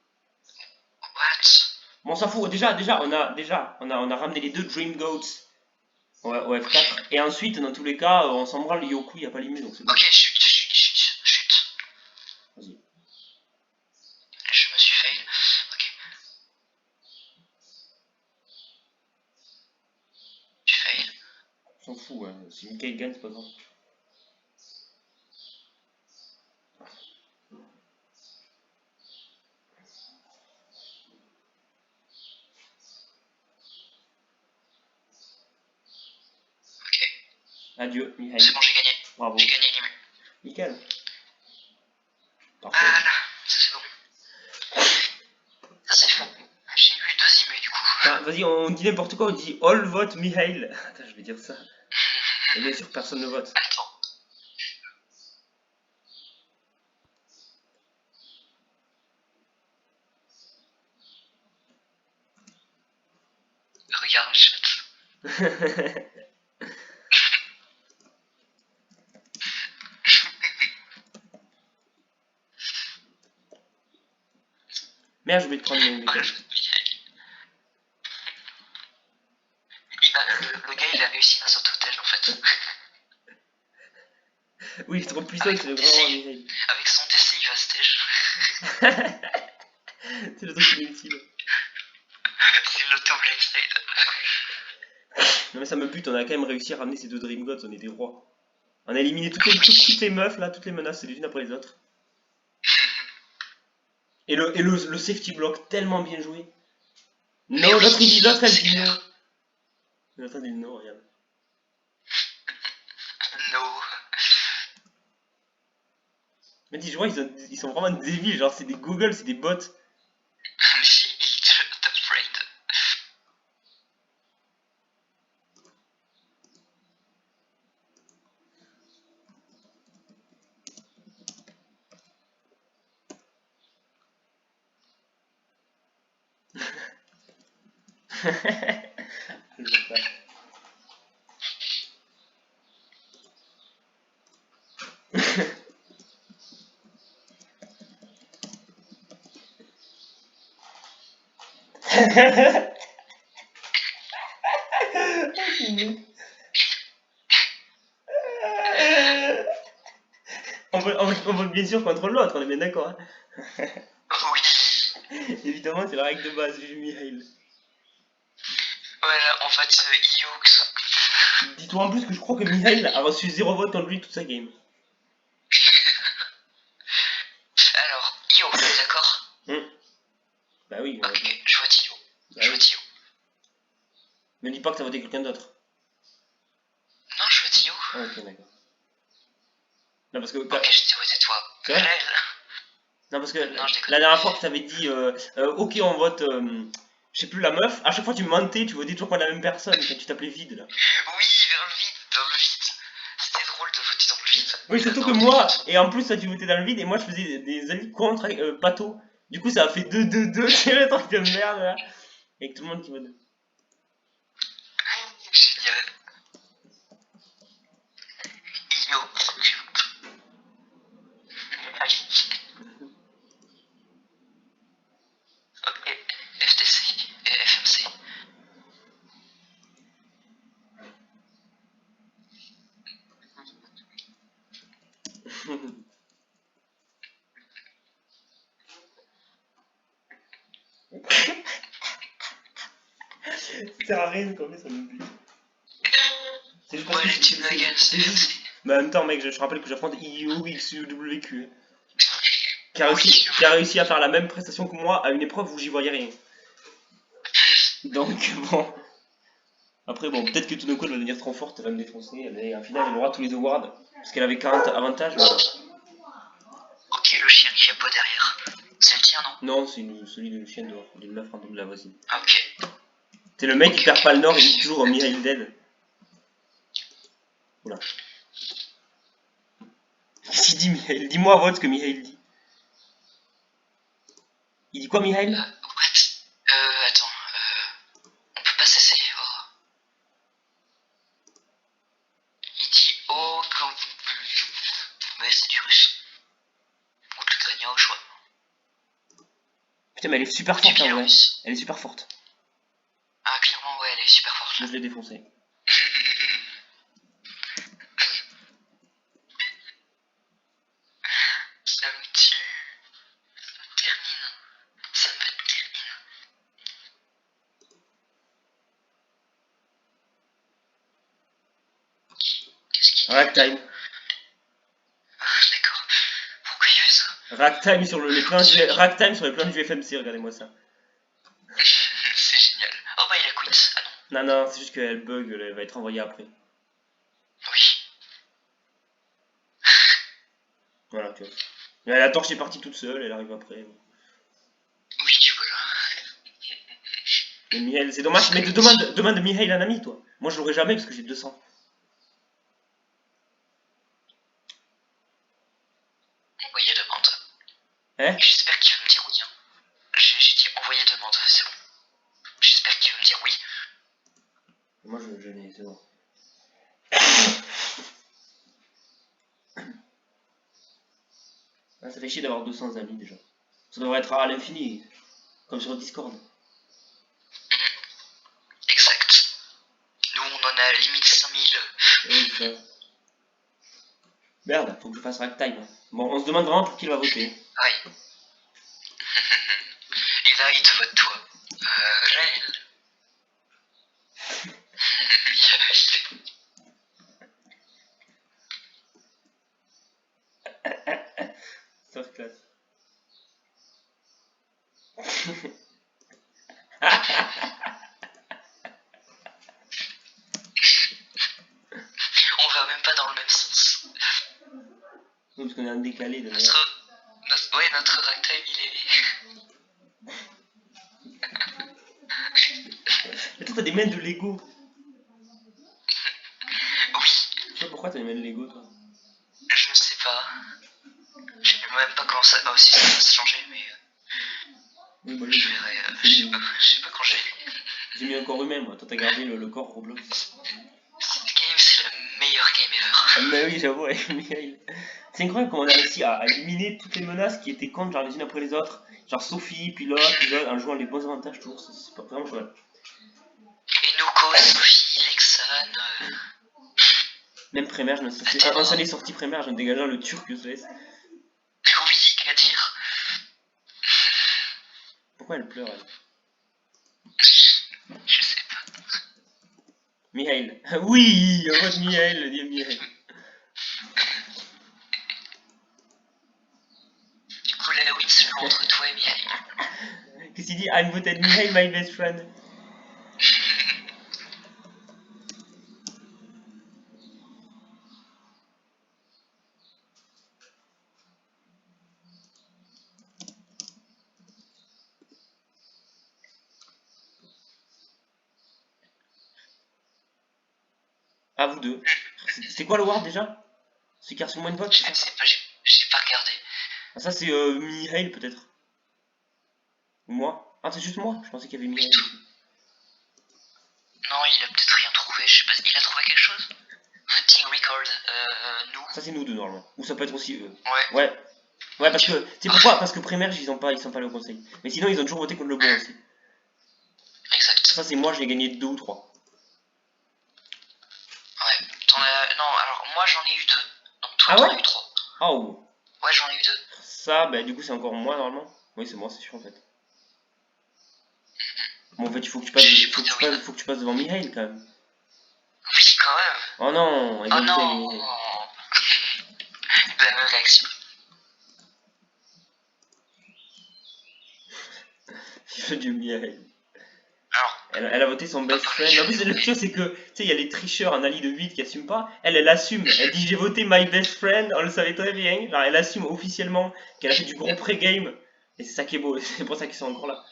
What? Bon, on s'en fout. Déjà, on a ramené les deux Dream Goats au F4. Et ensuite, dans tous les cas, on s'en branle, Yoku, il n'y a pas limite, donc c'est bon. Ok, chute. Vas-y. Je me suis fail. Ok. Tu fail. On s'en fout, hein. Si Michael gagne, c'est pas grave. Ok. Adieu, Michael. C'est bon, j'ai gagné. Bravo. J'ai gagné l'IMU. Nickel. Parfait. Voilà, ça c'est bon. Ça c'est bon. J'ai eu 2 IMU du coup. Ah, vas-y, on dit n'importe quoi, on dit all vote Mihail. Attends, je vais dire ça. Et bien sûr, personne ne vote. Attends. Regarde le chat. Merde, je vais te prendre mes Voilà, mécaniques. le gars il a réussi à s'auto-tel en fait. Oui, il est trop puissant, c'est le grand roi Mihail. Avec son DC il va stage. C'est le truc inutile. C'est l'auto-blade. Non mais ça me bute, on a quand même réussi à ramener ces deux Dream Gods, on est des rois. On a éliminé toutes les meufs là, toutes les menaces les unes après les autres. Et le safety block tellement bien joué. Non, l'autre il dit, l'autre elle dit non. L'autre elle dit non, regarde. No. Mais dis, je vois, ils sont vraiment débiles, genre c'est des Google, c'est des bots. Top braid. Je sais pas. On vote bien sûr contre l'autre, on est bien d'accord. Hein. Oui. Évidemment, c'est la règle de base du Mihail. Voilà, en fait, Ioux. Dis-toi en plus que je crois que Mihail a reçu 0 vote contre lui toute sa game. Alors, Io, on est d'accord? Bah oui. Ok, je vote Io. Bah Je oui. vote Io. Me dis pas que t'as voté quelqu'un d'autre. Non, je vote Io. Ah, ok, d'accord. Non, parce que. Ok, je t'ai voté toi. C'est vrai? Réel. Non, parce que Non, je déconne. la dernière fois que t'avais dit ok, on vote. Je sais plus la meuf, à chaque fois tu mentais, tu votais toujours pas la même personne quand tu t'appelais vide là. Oui, dans le vide, dans le vide. C'était drôle de voter dans le vide. Oui, surtout Dans que le moi, vide. et en plus toi tu votais dans le vide et moi je faisais des amis contre Pato. Du coup ça a fait 2-2-2, c'est le truc de merde là. Avec tout le monde qui vote. Génial. Io. Ok, FTC et FMC. Ça sert à rien comme ça me bute. C'est juste parce Moi, que les Team Nuggets, c'est juste. FMC. Mais en même temps, mec, je rappelle que j'affronte IUXUWQ. Qui a Oui. réussi à faire la même prestation que moi à une épreuve où j'y voyais rien. Donc bon. Après bon, peut-être que tout d'un coup elle va devenir trop forte, elle va me défoncer, et en final elle aura tous les awards. Parce qu'elle avait 40 avantages. Mais... Ok, le chien qui est pas derrière. C'est le tien, non? Non, c'est celui de chien dehors, d'une meuf random de la voisine. Ok. C'est le mec qui perd pas le nord, il dit toujours Mihail dead. Oula. Qu'est-ce qu'il dit Mihail? Dis-moi à vote ce que Mihail dit. Il dit quoi Mihail? What? Attends. On peut pas cesser. Oh. Il dit oh comme. Ouais, c'est du russe. Ou de l'ukrainien au choix. Putain mais elle est super Ou du forte en vrai. biélorusse. Elle est super forte. Ah, clairement, ouais, elle est super forte. Moi je l'ai défoncée. Ça me tue. Ça me termine. Ça me termine. Ragtime. Ah, d'accord. Pourquoi il fait ça? Ragtime sur les planches du FMC, regardez-moi ça. C'est génial. Oh bah il a quit. Ah non. Non, c'est juste qu'elle bug, elle va être envoyée après. Oui. Voilà, tu vois. Mais la torche est partie toute seule, elle arrive après. Oui, voilà. Mais Mihail, c'est dommage, mais demande Mihail un ami, toi. Moi je l'aurai jamais parce que j'ai 200. Envoyer demande. Hein? J'espère qu'il va me dire oui. Hein. J'ai dit envoyer demande, c'est bon. J'espère qu'il va me dire oui. Moi je l'ai, c'est bon. Ah, ça fait chier d'avoir 200 amis déjà. Ça devrait être à l'infini, comme sur Discord. Exact. Nous on en a limite 5000. Oui, ça. Merde, faut que je fasse ragtime. Bon, on se demande vraiment pour qui il va voter. Aïe. Et là il te vote toi. Réel. Sauf classe. On va même pas dans le même sens. Non, parce qu'on est en décalé de merde. Notre ragtime il est. Et toi t'as des mains de Lego. Oui. Tu sais pourquoi t'as des mains de Lego toi? Je ne sais pas. Je sais même pas comment ça. Oh si ça va se changer mais. Oui, moi Je verrai. Je sais pas quand je vais. J'ai mis un corps humain moi, toi t'as gardé le corps Roblox. Cette game c'est la meilleure game ever. Ah, mais oui, j'avoue, avec Mihail. C'est incroyable comment on a réussi à éliminer toutes les menaces qui étaient contre, genre les unes après les autres. Genre Sophie, puis l'autre, en jouant les bons avantages toujours, c'est pas vraiment chouette. Enuko, Sophie, Lexan. Même Prémerge, on s'en est sorti Prémerge en dégageant le turc useless. Oui, qu'à dire. Pourquoi elle pleure elle? Je sais pas. Mihail. Oui, en mode Mihail, dit Mihail. Du coup la win se joue entre toi et Mihail. Qu'est-ce qu'il dit? I'm voted Mihail, my best friend. À vous deux. C'est quoi le ward déjà? C'est qui a reçu moins de votes? Je ne sais pas, j'ai pas regardé. Ah, ça c'est Mihail peut-être. Ou moi? Ah c'est juste moi, je pensais qu'il y avait Mihail. Non, il a peut-être rien trouvé, je sais pas. Il a trouvé quelque chose? Voting record, nous. Ça c'est nous deux normalement. Ou ça peut être aussi eux. Ouais. Ouais, parce que. C'est pourquoi? Parce que Prémerge ils sont pas allés au conseil. Mais sinon ils ont toujours voté contre le bon aussi. Exact. Ça c'est moi, j'ai gagné 2 ou 3. Ouais. Non, alors moi j'en ai eu 2. Donc toi Ah t'en ouais? as eu 3. Oh. Ouais, j'en ai eu 2. Ça, bah du coup c'est encore moi normalement. Oui c'est moi, c'est sûr en fait. Bon en fait il faut que tu passes, faut que tu passes devant Mihail quand même. Oui, quand même. Oh non, Oh égalité avec non. Mihail. La même réaction. Vive Dieu Mihail. Alors, Elle a voté son best friend. En plus, le pire, c'est que, tu sais, il y a les tricheurs en Ali de 8 qui assument pas. Elle assume. Elle dit j'ai voté my best friend. On le savait très bien. Genre, elle assume officiellement qu'elle a fait du gros pré-game. Et c'est ça qui est beau. C'est pour ça qu'ils sont encore là.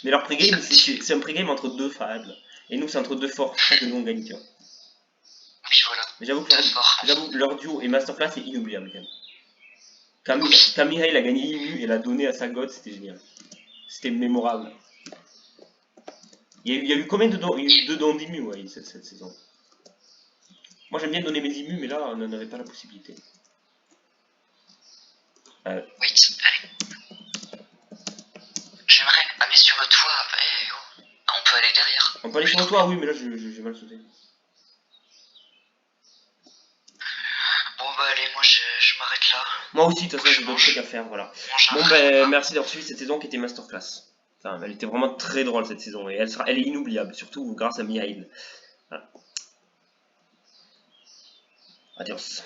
Mais leur pré-game, c'est un pré-game entre deux faibles. Et nous, c'est entre deux forts. C'est pour ça que nous, on gagne, tu vois. oui, voilà. Mais j'avoue que leur duo et Masterclass, c'est inoubliable quand même. Quand Mihail a gagné Imu et l'a donné à sa god, c'était génial. C'était mémorable. Il y a eu combien de dons? Il y a eu 2 dons d'Imu ouais, cette saison. Moi j'aime bien donner mes Imu, mais là on n'en avait pas la possibilité. Wait, allez. J'aimerais aller sur le toit. Eh, oh. Ah, on peut aller derrière. On peut aller sur le toit, oui, mais là j'ai mal sauté. Bon, bah allez, moi je m'arrête là. Moi aussi, de toute façon, j'ai d'autres trucs à faire, voilà. Bon, ben merci d'avoir suivi cette saison qui était Masterclass. Enfin, elle était vraiment très drôle cette saison et elle est inoubliable, surtout grâce à Mihail. Voilà. Adios.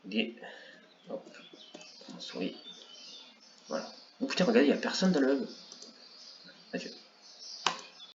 Des... Hop. On sourit. Voilà. Oh putain, regardez, il n'y a personne dans le hub.